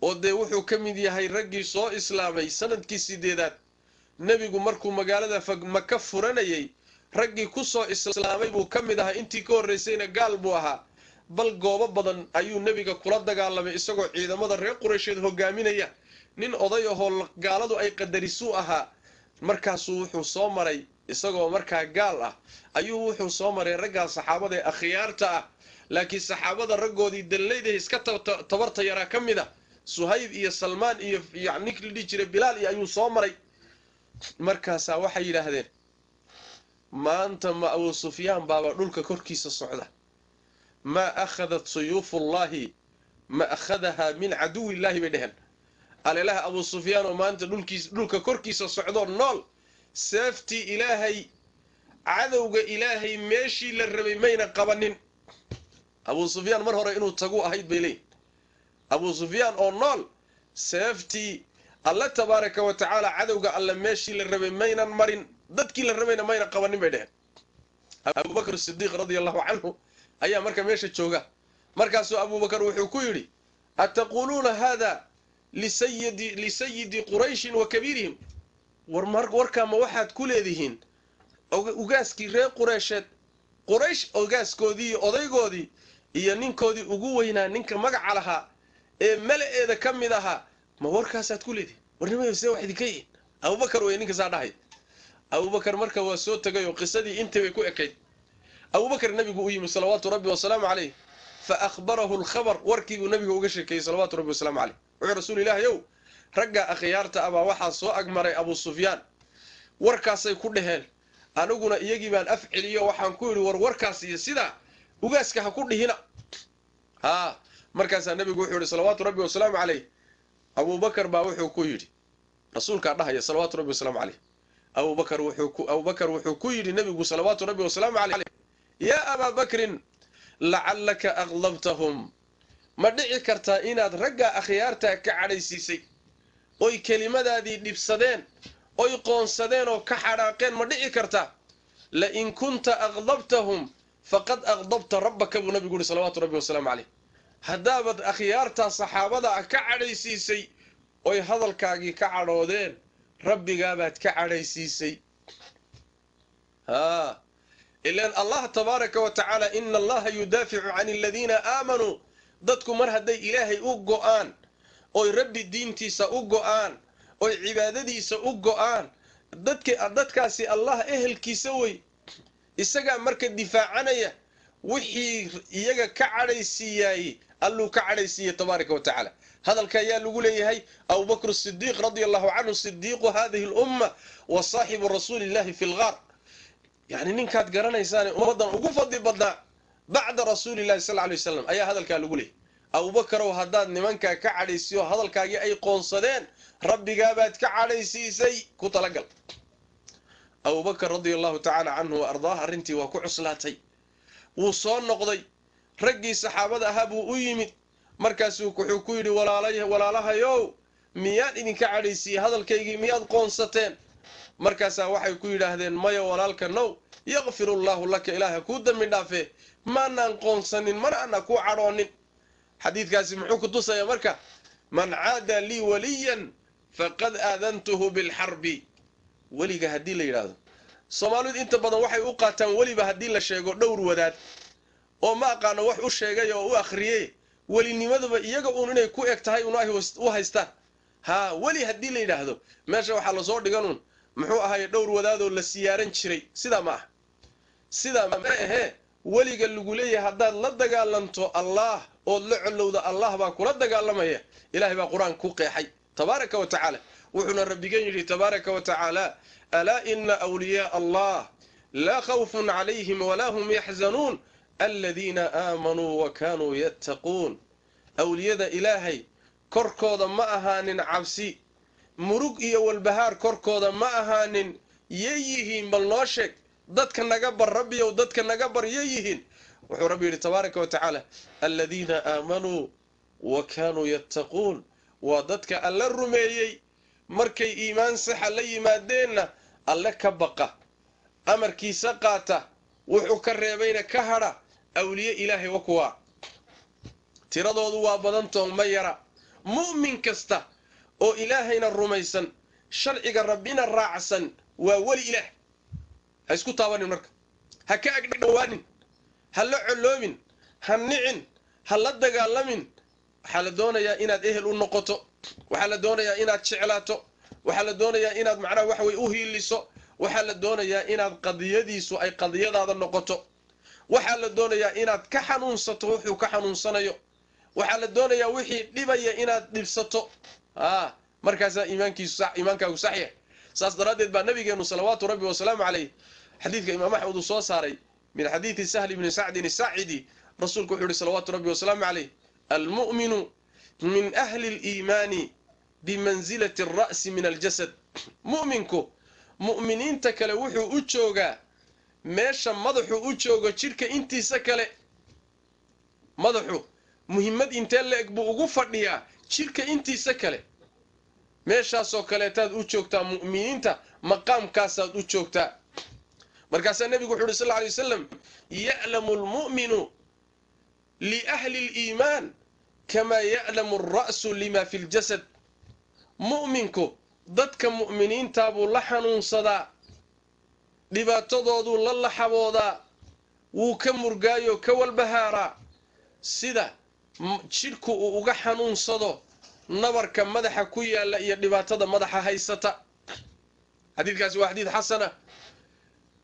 oo dee wuxuu ka mid yahay raggii soo islaamay sanadkii 8aad nebigu markuu magaalada maka furanayay raggii ku soo islaamay buu ka mid ahaa intii ka horraysayna gaal buu ahaa bal goobo badan ayuu nebiga kula dagaalamay isagoo ciidamada reer quraysheed hogaaminaya nin oday ahoo gaaladu ay qadarisuu ahaa markaasuu wuxuu soo maray isagoo markaa gaal ah ayuu wuxuu soo maray raggaa saxaabada ee akhyaarta ah laakiin saxaabada raggoodii dallayda iska tabarta yaraa ka mid ah suhayb iyo salmaan iyo ninkii la dhihi jiray bilaal iyo ayuu soo maray markaasaa waxay yidhaahdeen maanta ma abuu sufyaan baaba dhulka korkiisa socda maa akhadat suyuufullaahi ma akhadahaa min caduwillaahi bay dheheen aleelaha abu sufyaan oo maanta dhulka korkiisa socdo nool seeftii ilaahay cadowga ilaahay meeshii la rabay mayna qabanin abu sufyaan mar hore inuu tagu ahayd bay leeyihin abu sufyaan oo nool seeftii alla tabaaraka wa tacaala cadowga alla meeshii la rabay maynan marin dadkii la rabayna mayna qabanin bay dheheen abubakr sidiiq radiyallahu canhu ayaa marka meesha jooga markaasuu abubakar wuxuu ku yidhi ataquuluuna hada lisayidi qurayshin wa kabiirihim warkaa ma waxaad ku leedihiin ugaaskii reer qureysheed quraysh ogaaskoodii iyo odaygoodii iyo ninkoodii ugu weynaa ninka magaca lahaa ee mala-eeda ka mid ahaa ma warkaasaad ku leedihiin warnimayo see wax idinka yihiin abubakar wey ninka saa dhahay abubakar marka waa soo tegay oo qisadii intii bay ku ekayd abubakar nabigu u yimi salawaatu rabbi wasalaamu calayh fa akhbarahu alkhabar warkiibuu nabiga uga sheekeeyey salawaatu rabbi wasalaamu calayh wuxuu rasuul ilaahi yow ragga akhyaarta abaa waxaa soo agmaray abu sufyaan warkaasay ku dheheen aniguna iyagii baan af celiyo waxaan ku yidhi warkaas iyo sidaa ugaaska ha ku dhihina markaasaa nabigu wuxuu yidhi salawaatu rabbi wasalaamu calayh abubakar baa wuxuu ku yidhi rasuulkaa dhahaya salawaatu rabbi wasalaamu calayh abubakar wuxuu ku yidhi nabigu salawaatu rabbi wasalaamu calayh yaa abaa bakrin lacallaka aqdabtahum ma dhici kartaa inaad ragga akhyaartaa ka cadhaysiisay oy kelimadaadii dhibsadeen oy qoonsadeen oo ka xadhaaqeen ma dhici kartaa lain kunta aqdabtahum faqad aqdabta rabbaka buu nabigu yihi salawaatu rabbi wasalaamu calayh haddaabad akhyaartaa saxaabada ah ka cadhaysiisay oy hadalkaagii ka cadhoodeen rabbigaabaad ka cadhaysiisay ilaan allah tabaaraka wa tacaala ina allaha yudaaficu can aladiina aamanuu dadku mar hadday ilaahay u go'aan oy rabbi diintiisa u go'aan oy cibaadadiisa u go'aan dadkaasi allah ehelkiisa wey isagaa marka difaacanaya wixii iyaga ka cadhaysiiyaayey alluu ka cadhaysiiyey tabaaraka wa tacaala hadalka ayaa lagu leeyahay abubakr sidiiq radiyallahu canhu sidiiqu hadihi lumma wa saaxibu rasuuli illahi fi lgaar yani ninkaad garanaysaane ummaddan ugu fadli badnaa bacda rasuuli llahi sal alay wasalam ayaa hadalkaa lagu leeyahy abubakarow haddaad nimankaa ka cadhaysiiyo hadalkaagii ay qoonsadeen rabbigaabaad ka cadhaysiisay ku talagal abubakar radiallahu tacaala canhu wa ardaah arrintii waa ku cuslaatay wuu soo noqday raggii saxaabada ahaa buu u yimid markaasuu wuxuu ku yidhi walaalahayow miyaan idinka cadhaysiiyey hadalkaygii miyaad qoonsateen markaasaa waxay ku yidhaahdeen maya walaalka now yakfir allaahu laka ilaaha kuu dambi dhaafee maanaan qoonsanin mana ana kuu cadhoonin xadiidkaasi muxuu ku tusaya marka man caada lii waliyan faqad aadantuhu bilxarbi weliga haddii la yidhaahdo soomaalidu inta badan waxay u qaataan weliba haddii la sheego dhowr wadaad oo ma aqaano wax u sheegay oo u akhriyey welinimaduba iyaga uun inay ku eg tahay u haystaan weli haddii la yidhaahdo meesha waxaa lasoo dhiganuun muxuu ahaye dhowr wadaadoo la siyaaran jiray sidaa ma aha sidaa ma ahee weliga lagu leeyahay haddaad la dagaalanto allah ood la collowda allah baa kula dagaalamaya ilaahay baa qur-aan ku qeexay tabaaraka wa tacaala wuxuuna rabbigan yidhi tabaaraka wa tacaala alaa ina wliyaaa allah laa khawfun calayhim walaa hum yaxzanuun aladiina aamanuu wa kaanuu yattaquun awliyada ilaahay korkooda ma ahaanin cabsi murug iyo walbahaar korkooda ma ahaanin yay yihiin bal noo sheeg dadka naga bar rabbiyow dadka naga bar yay yihiin wuxuu rabbi yidhi tabaaraka wa tacaala aladiina aamanuu wa kaanuu yattaquun waa dadka alla rumeeyey markay iimaan saxa la yimaadeenna alle ka baqa amarkiisa qaata wuxuu ka reebayna ka hadha awliye ilaahay wa kuwaa tiradoodu waa badantoon ma yara mu'min kasta oo ilaahayna rumaysan sharciga rabbina raacsan waa weli ilaah ha isku taabanin marka ha ka agdhowaanin ha la colloobin ha nicin ha la dagaalamin waxaa la doonayaa inaad ehel u noqoto waxaa la doonayaa inaad jeclaato waxaa la doonayaa inaad macnaha waxa way u hiiliso waxaa la doonayaa inaad qadiyadiisu ay qadiyadaada noqoto waxaa la doonayaa inaad ka xanuunsato wuxuu ka xanuunsanayo waxaa la doonayaa wixii dhibaya inaad dhibsato markaasaa iimaankaagu saxya saas daraaddeed baa nabigeenu salawaatu rabbi wasalaamu calayh xadiidka imaam axmed uu soo saaray min xadiidi sahli bni sacdin asaacidi rasuulku wuxuu yihi salawaatu rabbi wasalaamu calayh almu'minu min ahli اliimaani بمنزلة الرأس من الجسد مؤمنكو مؤمنين تكلا وحو أجوغا ماشا مضحو أجوغا شركة انتي سكالي مضحو مهمة انتال لأكبو أغفرنيا شركة انتي سكالي ماشا سوكاليتاد أجوغتا مؤمنين تا مقام كاساد أجوغتا مركز النبي صلى الله عليه وسلم يعلم المؤمن لأهل الإيمان كما يعلم الرأس لما في الجسد مؤمنكو ضدك مؤمنين تابو لحنون صدا dhibaatadoodu la laxabooda wuu ka murgaayo ka walbahaara sida jidhku uu uga xanuunsado nabarka madaxa ku yaala iyo dhibaatada madaxa haysata xadiidkaasi waa xadiid xasana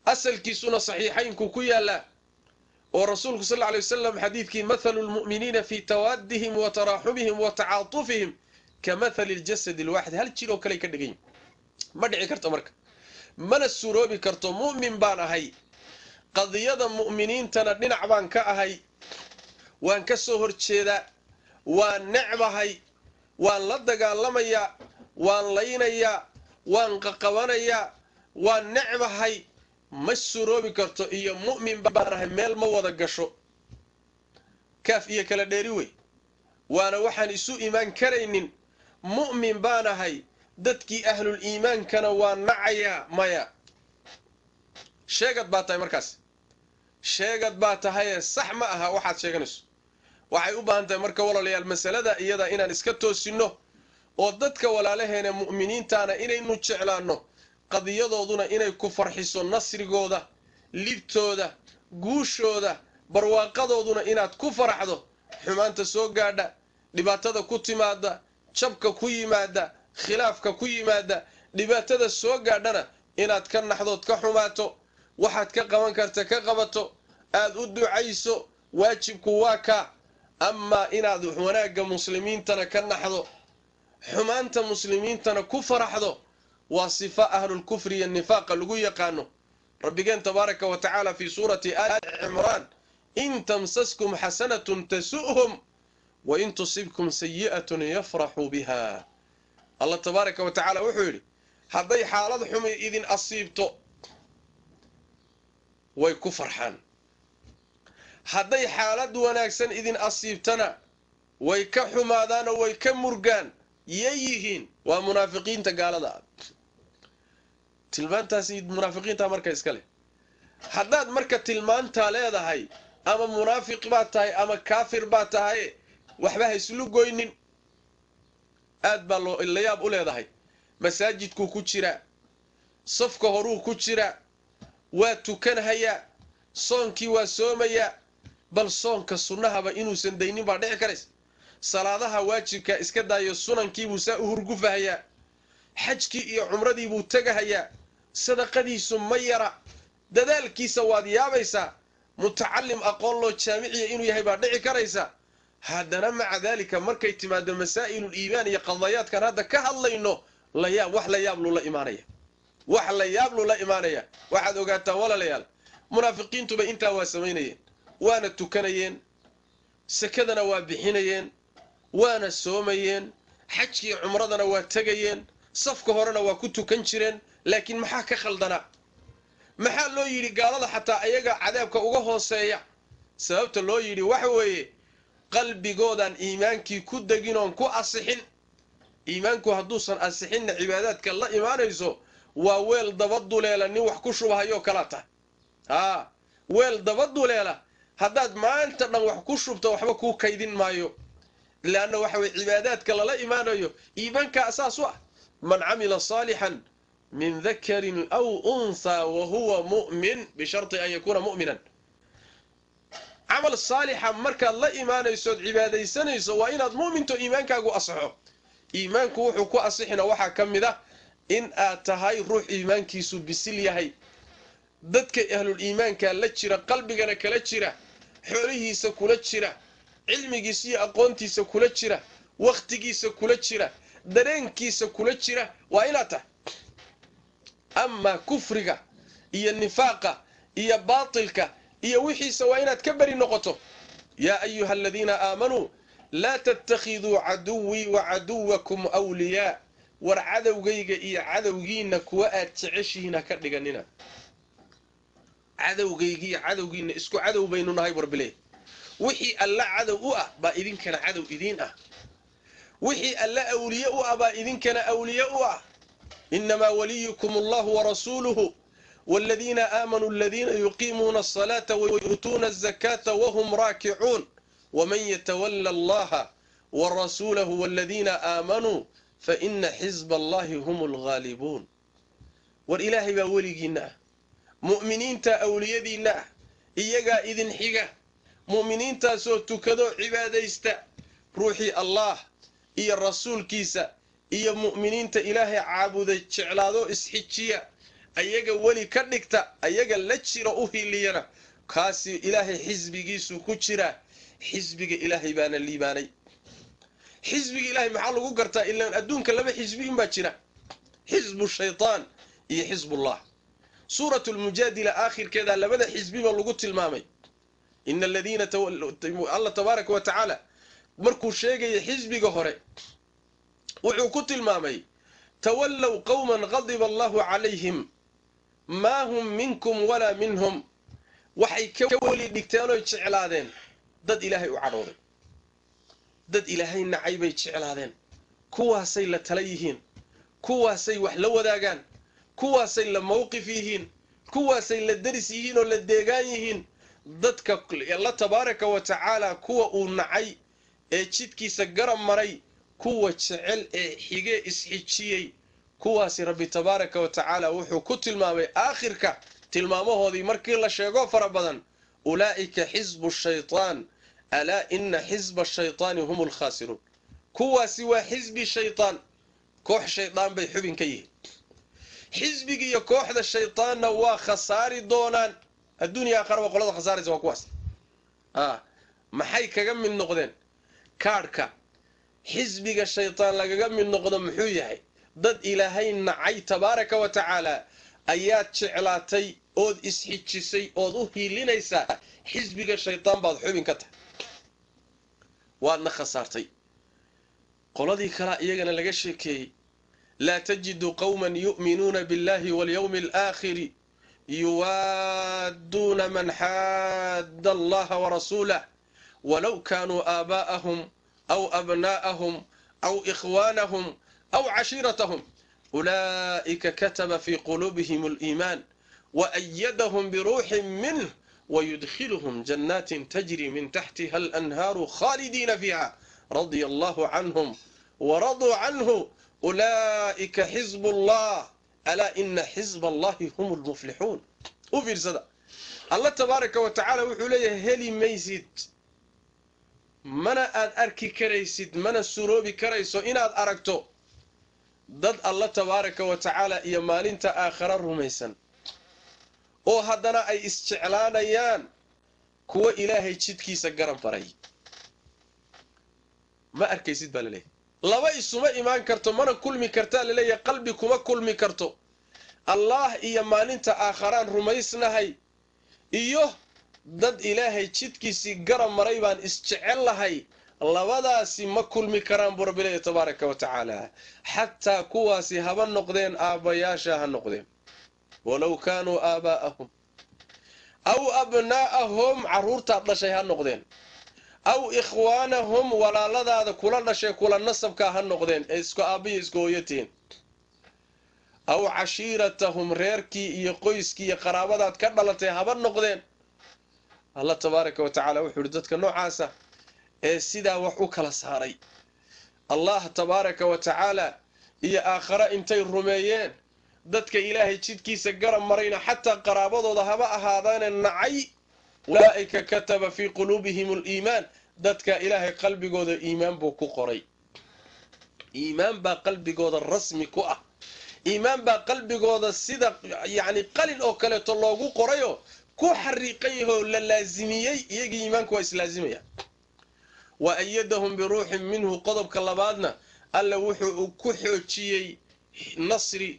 asalkiisuna saxiixaynku ku yaala oo rasuulku sallallahu alayhi wasallam xadiidkii mathalul mu'minina fi tawaddihim wa taraahumihim wa ta'atufihim kamathalil jasad alwahid hal jiro kale ka dhigay ma dhici karto marka mana suroobi karto mu'min baan ahay qadiyada mu'miniintana dhinac baan ka ahay waan ka soo horjeeda waan necbahay waan la dagaalamaya waan laynaya waan qaqabanaya waan necbahay ma suroobi karto iyo mu'min baan ahay meel ma wada gasho kaaf iyo kala dheeri wey waana waxaan isu iimaan karaynin mu'min baan ahay dadkii ahlul iimaankana waa nacaya maya sheegad baa tahay markaas sheegad baa tahay sax ma aha waxaad sheeganayso waxay u baahan tahay marka walaalayaal masalada iyada inaan iska toosino oo dadka walaalaheena mu'miniintaana inaynu jeclaano qadiyadooduna inay ku farxiso nasrigooda libtooda guushooda barwaaqadooduna inaad ku faraxdo xumaanta soo gaadha dhibaatada ku timaada jabka ku yimaada khilaafka ku yimaada dhibaatada soo gaadhana inaad ka naxdood ka xumaato waxaad ka qaban karta ka qabato aad u ducayso waajibku waa ka ama inaad wanaagga muslimiintana ka naxdo xumaanta muslimiintana ku faraxdo waa sifa ahlul kufri iyo nifaaqa lagu yaqaano rabbigeen tabaaraka wa tacaala fi suurati aali cimraan in tamsaskum xasanatun tasu'hum wa in tusibkum sayi'atun yafraxuu biha الله تبارك وتعالى وحولي هذي حالة حمي إذن أصيبتو ويكو فرحان هذي حالة وناكسن إذن أصيبتنا ويكا حمادان ويكا مرقان ييهين ومنافقين تقال ذا تلمان تاسيد منافقين تامركا إسكالي هذا مركا تلمان تالي ذا هاي أما منافق باتاي أما كافر باتاي وحبها يسلو قوينين aad baa loo ilayaab u leedahay masaajidku ku jira safka horuu ku jira waa tukanhaya soonkii waa soomaya bal soonka sunnahaba inuusan daynin baa dhici karaysa salaadaha waajibka iska daayo sunankii buu saa u hurgufahaya xajkii iyo cumradii buu tagahaya sadaqadiisu ma yara dadaalkiisa waad yaabaysaa mutacallim aqoon loo jaamiciya inuu yahay baa dhici karaysa haddana maca daalika markay timaado masaa'ilul iimaan iyo qadayaadkan hadda ka hadlayno wax la yaab lula imaanaya waxaad ogaataan walaalayaal munaafiqiintuba intaa waa samaynayeen waana tukanayeen sakadana waa bixinayeen waana soomayeen xajkii cumradana waa tegayeen safka horena waa ku tukan jireen laakiin maxaa ka khaldanaa maxaa loo yidhi gaalada xataa ayaga cadaabka uga hooseeya sababta loo yidhi waxa weeye qalbigoodan iimaankii ku degin oon ku asixin iimaanku hadduusan asixinna cibaadaadka la imaanayso waa weel dabaduleela nin wax ku shubahayoo kala tahay weel dabaduleela haddaad maanta dhan wax ku shubto waxba kuu kaydin maayo laanna waxa weye cibaadaadka lala imaanayo iimaanka asaas u ah man camila saalixan min dakarin aw unthaa wa huwa mu'min bisharti an yakuuna mu'minan عمل صالحا مركا لا إيمان يسود عبادة يسنيس وإن مؤمن تو إيمانك أقو أصحه إيمانك وحكو أصحنا وحا كمذا إن آتهاي روح إيمانك يسود بسليهاي ضدك أهل الإيمان كالتشرة قلبك كالتشرة حريه سكولتشرة علمك سي أقونتي سكولتشرة وقتك سكولتشرة درينك سكولتشرة وإن آته أما كفرك إيا النفاق إيا باطلك iyo wixii sawaynad ka bari noqoto ya ayyuha alladhina aamanu laa tattakhiduu caduwii wa caduwakum awliyaa war cadowgayga iyo cadowgiinna kuwa aad jeceshihiin ha ka dhiganina cadowgayga iyo cadowgiinna isku cadow baynu nahay warbile wixii alla cadow u ah baa idinkana cadow idiin ah wixii alla awliye u ah baa idinkana awliye u ah innamaa waliyukum allahu warasuuluhu والذين آمنوا الذين يقيمون الصلاة ويؤتون الزكاة وهم راكعون ومن يتولى الله ورسوله والذين آمنوا فإن حزب الله هم الغالبون والإله بأولينا مؤمنين تا أوليدنا إيجا إذن حقا مؤمنين تا سوتو كدو عبادة استا روحي الله إيا الرسول كيسا إيا مؤمنين تا إله عابد شعلادو اسحيكيا ayaga wali ka dhigta ayaga la jira u hiliyana kaasi ilaahay xisbigiisu ku jira xisbiga ilaahay baana liibaanay xisbiga ilaahay maxaa lagu gartaa ilaa adduunka laba xisbi in baa jira xisbu shaytaan iyo xisbullah suuratul mujaadila aakhirkeeda labada xisbiba lagu tilmaamay innal ladina Allah tabaaraka wa ta'ala markuu sheegay xisbiga hore wuxuu ku tilmaamay tawallaw qauman ghadiba Allahu alayhim ما هم منكم ولا منهم waxay ka wali dhigteen oo jeclaadeen dad ilaahay u cadhooday dad ilaahay nacay bay jeclaadeen kuwaasay la tala yihiin kuwaasay wax la wadaagaan kuwaasay la mowqif yihiin kuwaasay la daris yihiin oo la deegaan yihiin dadka Allah tabaaraka wa ta'ala kuwa uu nacay ee jidkiisa garab maray kuwa jecel ee xige isxijiyay kuwaasi rabbi tabaaraka wa ta'ala wuxuu ku tilmaamay aakhirka tilmaamahoodii markii la sheego fara badan ulaa'ika xisbu shaytaan alaa inna xisba shaytaani humul khaasiruun kuwaasi waa xisbi shaytaan koox shaydaan bay xubin ka yihiin xisbiga iyo kooxda shaytaanna waa khasaari doonaan adduunyaa qarba qolada khasaaraysa waa kuwaas maxay kaga mid noqdeen kaadhka xisbiga shaytaan lagaga mid noqdo muxuu yahay dad ilaahay nacay tabaaraka wa ta'ala ayaad jeclaatay ood isxijisay ood u hiilinaysaa xisbiga shaytaan baad xubin ka tahay waadna khasaartay qoladii kala iyagana laga sheekeeyey laa tajidu qawman yu'minuuna billahi walyawmi alaakhiri yuwaadduuna man xaadda allaha warasuulah walow kaanuu aabaa'ahum aw abnaa'ahum aw ikhwaanahum أو عشيرتهم أولئك كتب في قلوبهم الإيمان وأيدهم بروح منه ويدخلهم جنات تجري من تحتها الأنهار خالدين فيها رضي الله عنهم ورضوا عنه أولئك حزب الله ألا إن حزب الله هم المفلحون وفي صدى الله تبارك وتعالى وحوليه هلي ميسيد منا أركي كريسيد منا السروبي كريسو إنا أركتو dad Allah tabaaraka wa ta'ala iyo maalinta aakhira rumaysan oo haddana ay isjeclaanayaan kuwa ilaahay jidkiisa garab baray ma arkaysid baa leeyahay laba isuma imaan karto mana kulmi kartaa leeyahay qalbi kuma kulmi karto Allah iyo maalinta aakhiraan rumaysnahay iyo dad ilaahay jidkiisa garab maray baan isjecelahay labadaasi ma kulmi karaan burbilay tabaaraka wa ta'ala hatta kuwaasi haba noqdeen aabayaasha ha noqdeen walaw kaanu aabaahum aw abnaahum caruurta dhashay ha noqdeen aw ikhwaanahum walaaladaada kula dhashay kula nasabka ha noqdeen isku aabiyo isku hooyatiin aw cashiiratahum reerkii iyo qoyskii iyo qaraabadaad ka dhalatay haba noqdeen Allah tabaaraka wa ta'ala wuxuu dadka noocaasa ee sidaa wax u kala saaray Allah tabaaraka wa ta'ala iyo aakhira intay rumeeyeen dadka ilaahay jidkiisa garab marayna hatta qaraabadooda haba ahaadaan nacay ulaa'ika kataba fi qulubihim al-iimaan dadka ilaahay qalbigooda iimaan buu ku qoray iimaan baa qalbigooda rasmi ku ah iimaan baa qalbigooda sida yaani qalin oo kale to loogu qorayo ku xariiqayo la laazimiyay iyaga iimaanku waa islaazimaya وأيدهم بروح منه قضب كلابادنا ألا وحو كحوشيي نصري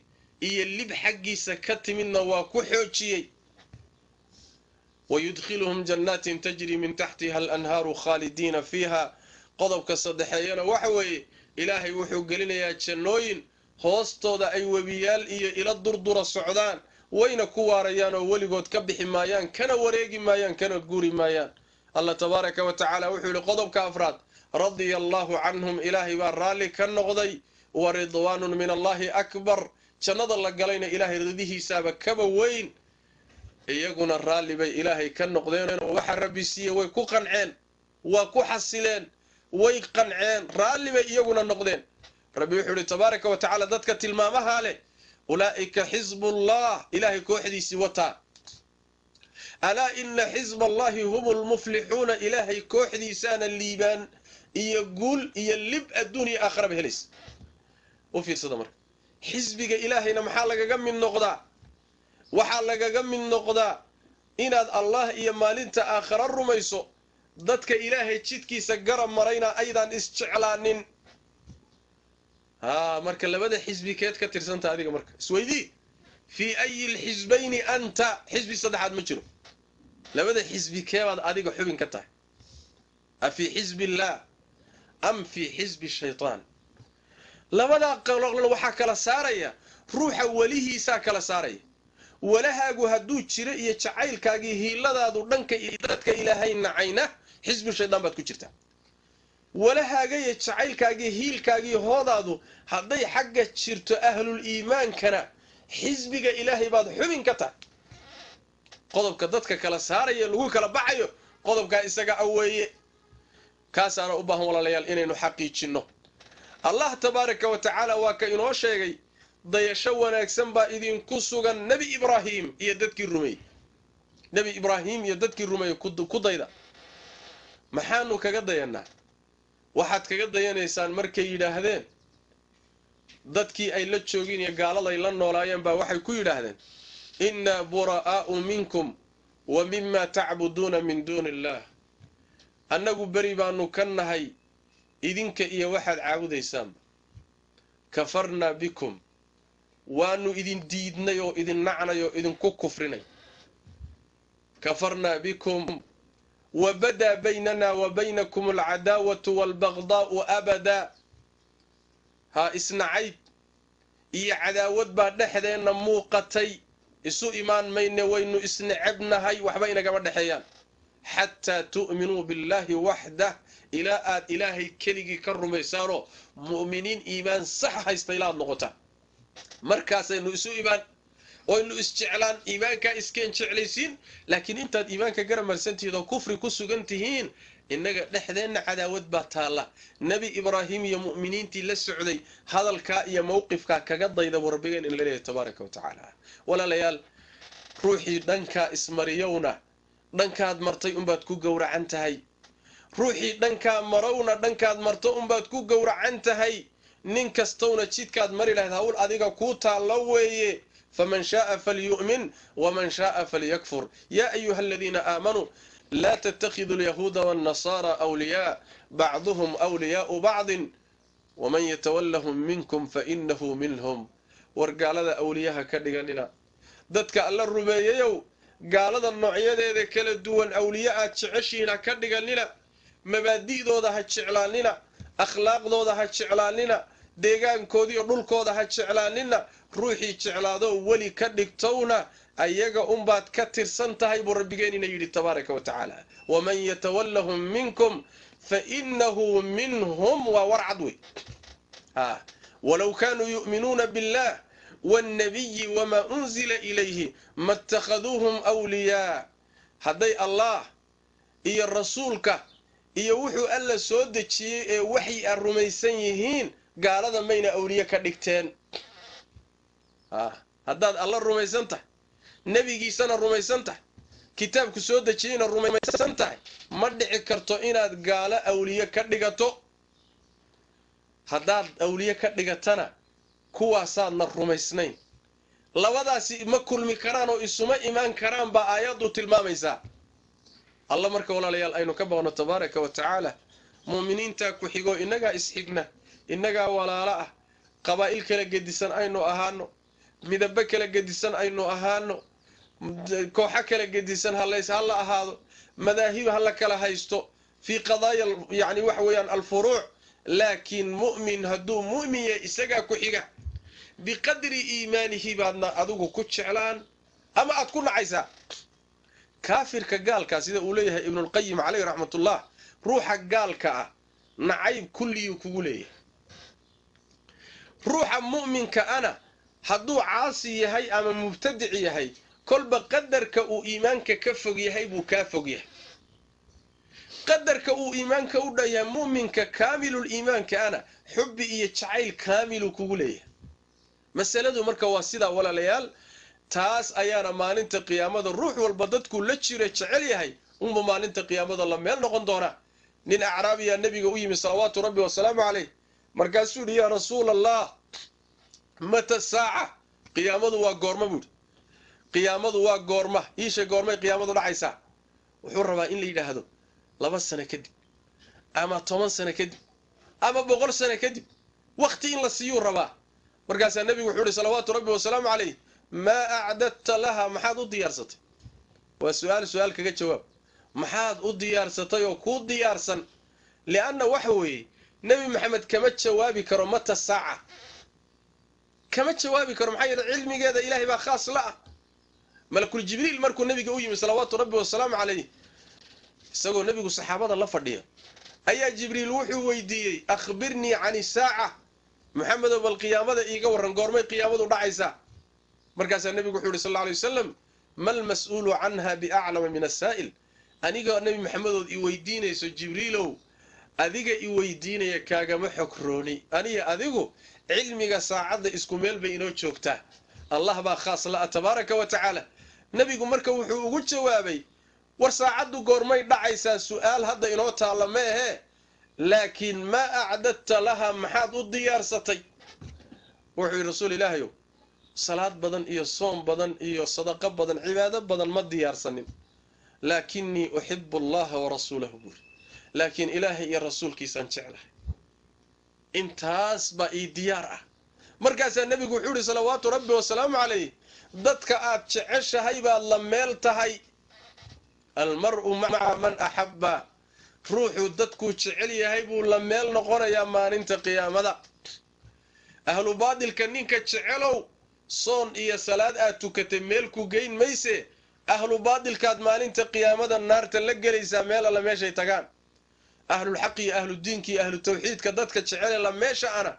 إيا اللي بحقي سكت منا وكحوشيي ويدخلهم جنات تجري من تحتها الأنهار خالدين فيها qodobka saddexeeyana waxa weeye ilaahay wuxuu gelinayaa jannooyin hoostooda ay webiyaal iyo ila durdura socdaan wayna ku waarayaan oo weligood ka bixi maayaan kana wareegi maayaan kana guuri maayaan allah tabaaraka wa tacaala wuxuu yidhi qodobka afraad radiyallahu canhum ilaahay baa raalli ka noqday wa ridwaanun min allahi akbar jannada la galayna ilaahay ridihiisaaba kaba weyn iyaguna raalli bay ilaahay ka noqdeen oo waxa rabbi siiyey way ku qanceen waa ku xasileen way qanceen raalli bay iyaguna noqdeen rabbi wuxuu yidhi tabaaraka wa tacaala dadka tilmaamaha leh ulaa'ika xisbullah ilaahay kooxdiisii wataa alaa ina xisba allahi hum lmuflixuuna ilaahay kooxdiisaana liibaan iyo guul iyo lib adduun iyo aakhiraba helays u fiirsada marka xisbiga ilaahayna maxaa lagaga mid noqdaa waxaa lagaga mid noqdaa inaad allah iyo maalinta aakhira rumayso dadka ilaahay jidkiisa garab marayna aydan isjeclaanin marka labada xisbi keed ka tirsanta adiga marka isweydii fii ayi lxisbayni anta xisbi saddexaad ma jiro labada xisbi keebaad adiga xubin ka tahay afii xisbi illaah am fii xisbi shaytaan labadaa qolol waxaa kala saaraya ruuxa welihiisaa kala saaraya walahaagu hadduu jiro iyo jacaylkaagii hiiladaadu dhanka iyo dadka ilaahay nacayna xisbi shaydaan baad ku jirtaa walahaaga iyo jacaylkaagii hiilkaagii hoodaadu hadday xagga jirto ahlul iimaankana xisbiga ilaahay baad xubin ka tahay qodobka dadka kala saaraya lagu kala baxayo qodobkaa isaga aweeye kaasaana u baahan walaalayaal inaynu xaqiijinno allah tabaaraka wa tacaala waa ka inoo sheegay dayasho wanaagsan baa idinku sugan nebi ibraahim iyo dadkii rumeeyey nebi ibraahim iyo dadkii rumeeyey ku dayda maxaanu kaga dayanaa waxaad kaga dayanaysaan markay yidhaahdeen dadkii ay la joogeen iyo gaaladay la noolaayeen baa waxay ku yidhaahdeen innaa bura'aa'u minkum wa mima tacbuduuna min duuni illaah annagu beri baanu ka nahay idinka iyo waxaad caabudaysaanba kafarnaa bikum waanu idin diidnay oo idin nacnay oo idinku kufrinay kafarnaa bikum wabadaa baynana wa baynakum alcadaawatu waalbagdaa'u abadaa isnacayb iyo cadaawad baa dhexdeenna muuqatay isu imaan mayne waynu isnecebnahay waxba inagama dhexeeyaan xataa tu'minuu billaahi waxdah ilaa aad ilaahay keligii ka rumaysaanoo mu'miniin iimaan sax haysta ilaa aad noqotaan markaasaynu isu imaan oynu isjeclaan iimaankaa iskeen jeclaysiin laakiin intaad iimaanka garamarsantihiid oo kufri ku sugan tihiin innaga dhexdeenna cadaawad baa taalla nebi ibraahim iyo mu'miniintii la socday hadalkaa iyo mowqifkaa kaga dayda buu rabbigeen in la leeyahay tabaaraka wa tacaala walaalayaal ruuxii dhankaa ismariyowna dhankaad martay unbaad ku gowracan tahay ruuxii dhankaa marowna dhankaad marto unbaad ku gowracan tahay nin kastowna jidkaad mari lahayd hawl adiga kuu taallo weeye faman shaaa falyu'min waman shaaa falyakfur yaa ayuha aladiina aamanuu laa tattakhiduu alyahuuda waannasara awliyaa bacduhum awliyaau bacdin waman yatawallahum minkum fainahu minhum war gaalada awliyaha ka dhiganina dadka alla rumeeyayow gaalada noocyadeeda kala duwan awliye aad jeceshiina ka dhiganina mabaadi'dooda ha jeclaanina akhlaaqdooda ha jeclaanina deegaankoodiiyo dhulkooda ha jeclaanina ruuxii jeclaadoo weli ka dhigtowna ayaga unbaad ka tirsan tahay buu rabbigeenina yidhi tabaaraka wa tacaala waman yatawallahum minkum fainahu minhum waa war cad wey walow kaanuu yu'minuuna billah والنبي وما أنزل إليه ما اتخذوهم أولياء هذي الله إيا الرسولك إيا وحو ألا سودتشي وحي الرميسيين قال هذا مين أولياء كدكتين هذا الله الرميسنته نبي جيسان الرميسنته كتابك سودتشيين الرميسنته مدعي كرتو إناد قال أولياء كدكتو هذا أولياء كدكتنا kuwaasaadna rumaysnayn labadaasi ma kulmi karaan oo isuma imaan karaan baa aayaddu tilmaamaysaa alla marka walaalayaal aynu ka baqno tabaaraka wa tacaala mu'miniinta ku xigo inaga isxigna inaga walaala ah qabaa'il kala gedisan aynu ahaano midaba kala gedisan aynu ahaano kooxa kala gedisan halla ahaado madaahib halla kala haysto في قضايا يعني وحويان الفروع لكن مؤمن هدو مؤمن إساقا كحيقا بقدر إيمانه بعدنا أدوكو كتشعلان أما أتكون عيسى كافر كقال كاسيدة أوليها ابن القيم عليه رحمة الله روحك قال كا نعيب كل يكوليه روح مؤمن كأنا هدو عاصي يهي أما مبتدع يهي كل بقدرك أو إيمانك كفق يهي بو كافق يهي قدرك أو إيمانك أو يا مؤمنك كامل الإيمان كأنا حبي يتشعيل كامل كوليه مسألة مركا واسدة ولا ليال تاس أيانا مالنت قيامة الروح والبدد كل شيء يتشعيل يهي مالنت قيامة الله ميل نقن دونا نين أعرابي النبي قوي من صلوات ربي والسلام عليه مركا سوري يا رسول الله متى الساعة قيامة وقورمة بود قيامة وقورمة إيش قورمة قيامة رحيسة وحربا إن لي هذا لبا سنة كدب أما 8 سنة كدب أما 100 سنة كدب وقت إن لسيور ربا مركز النبي وحوري صلوات ربي والسلام عليه ما أعددت لها محاد الديارستي والسؤال كجد جواب محاد الديارستي وكو ديارسا لأن وحوي نبي محمد كما جوابي كرمة الساعة كما جوابي كرم حي علمي هذا إلهي بقى خاص لا ملك الجبريل مركو النبي قوي من صلوات ربي والسلام عليه سقوا النبي والصحابة الله فرديه أي جبريل وحي ويدي أخبرني عن الساعة محمد بالقيامة إيجا ورنقورمي قيامة ودعيسا مركز النبي وحوري صلى الله عليه وسلم ما المسؤول عنها بأعلم من السائل أنيقا النبي محمد يويدين يسو جبريلو أذيقا يويدين يكاقا محكروني أنيقا أذيقو علمي ساعد اسكميل بينو تشوكتا الله با خاص الله تبارك وتعالى نبي مركا وحو جوابي warsaacadu goormay dhacaysaa su'aal hadda inoo taala ma ahe laakiin ma a'dadta laha maxaad u diyaarsatay wuxuu rasuul ilaahayo salaad badan iyo soom badan iyo sadaqa badan cibaado badan ma diyaarsanin laakinni uhibbu allaha wa rasuulahu laakiin ilaahay iyo rasuulkiisaan jeclahay intaas ba ii diyaar ah markaas nabigu wuxuu yiri salawaatu rabbi wa salaamu alayhi dadka aad jeceshahay baad la meel tahay المرء مع من أحب روح ددكو جعل يهي بو لميل نقونيا مالنت قيامدا أهل باطل كنين كجعلو صون إيا صلاة آتوكتي ميلكو جين ميسي أهل باطل كاد مالنت قيامدا النار تلقليسا ميلا لميشي تقان أهل الحق أهل الدين كي أهل التوحيد كددك جعل لميشا أنا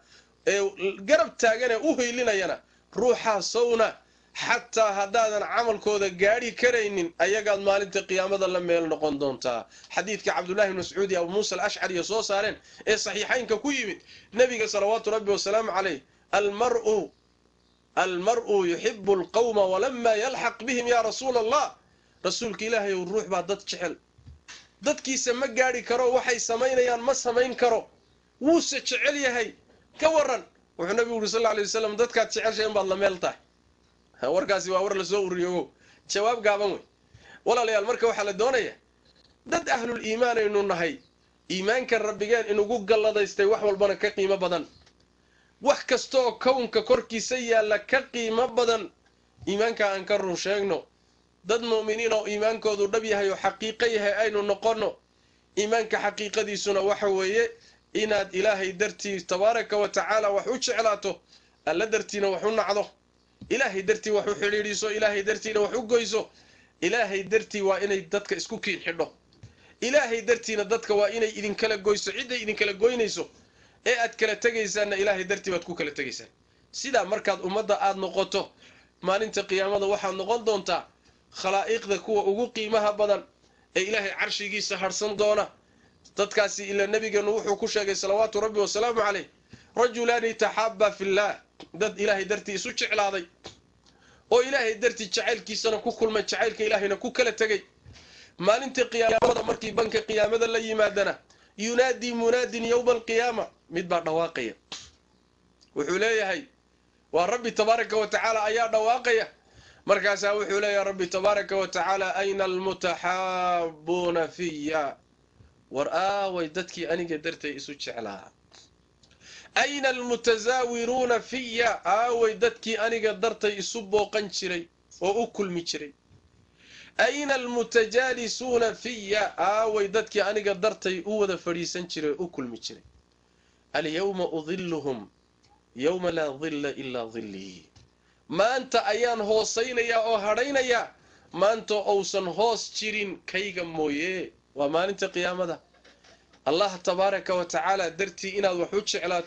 قرب تاقاني أوهي لنا ينا روحا صونا حتى هذا عمل كودا جاري كرينين أيقاد مالنت قيامة لما يلنقون دونتا حديث كعبد الله بن مسعود أو موسى الأشعري يسوع صارين إيه صحيحين ككويمت نبي صلوات ربي والسلام عليه المرء يحب القوم ولما يلحق بهم يا رسول الله رسولك إلهي والروح بعد ضد شحل ضد كي سمك جاري كرو وحي سمين يان ما سمين كرو ووسع شعل يهي كورن والنبي صلى الله عليه وسلم ضد كات شعل شيء بالله ميلته warkaasi waa war la soo ururiyo jawaab gaaban way walaalayaal marka waxa la doonayaa dad ahlul iimaan aynu nahay iimaanka rabbigeen inugu galladaystay wax walbana ka qiimo badan wax kasto oo kownka korkiisa yaala ka qiimo badan iimaanka aan ka run sheegno dad muuminiin oo iimaankoodu dhab yahay oo xaqiiqo yahay aynu noqono iimaanka xaqiiqadiisuna waxa weeye inaad ilaahay dartii tabaaraka wa tacaala wax u jeclaato alla dartiina wax u nacdo إلهي درتي وحو حريريسو إلهي درتينا وحو قويسو إلهي درتي وإني دادك اسكو كين حدو إلهي درتينا دادك وإني إذن كلا قويسو عدة إذن كلا قوينيسو إيه أدكلا تقيسان إلهي درتي واتكو كلا تقيسان سيدا مركاد أمدا آد نقوتو ما ننت قيامة وحا نقول دونتا خلائق ذا كوا أغو قيمها بدن إيه إلهي عرشي قيسا حرسان دونا دادكاسي إلا النبي قنوحو كشاقي صلوات ربي والسلام عليه رجلان تحابا في الله dad ilaahay dartii isu jeclaaday oo ilaahay dartii jacaylkiisana ku kulmay jacaylka ilaahayna ku kala tagay maalintii qiyaamada markii banka qiyaamada la yimaadana yunaadi munaadin yawm alqiyaama mid baa dhawaaqaya wuxuu leeyahay waa rabbi tabaaraka wa tacaala ayaa dhawaaqaya markaas wuxuu leeyahay rabbi tabaaraka wa tacaala ayna almutahabbuna fiya way dadkii aniga dartay isu jeclaa أين المتزاورون فيا آوي ددكي أنيقا درتي إسوبو قنشري وأكل مجري ayna almutajaalisuuna fiya aaway aniga dartay u wada fadhiisan jiray u kulmi jiray alyawma udhilluhum yawma laa dhilla illaa dhillii maanta ayaan hoosaynayaa oo hadhaynaya maanta uusan hoos jirin kayga mooye waa maalinta qiyaamada allah tabaaraka wa tacaala dartii inaad wax u jeclaato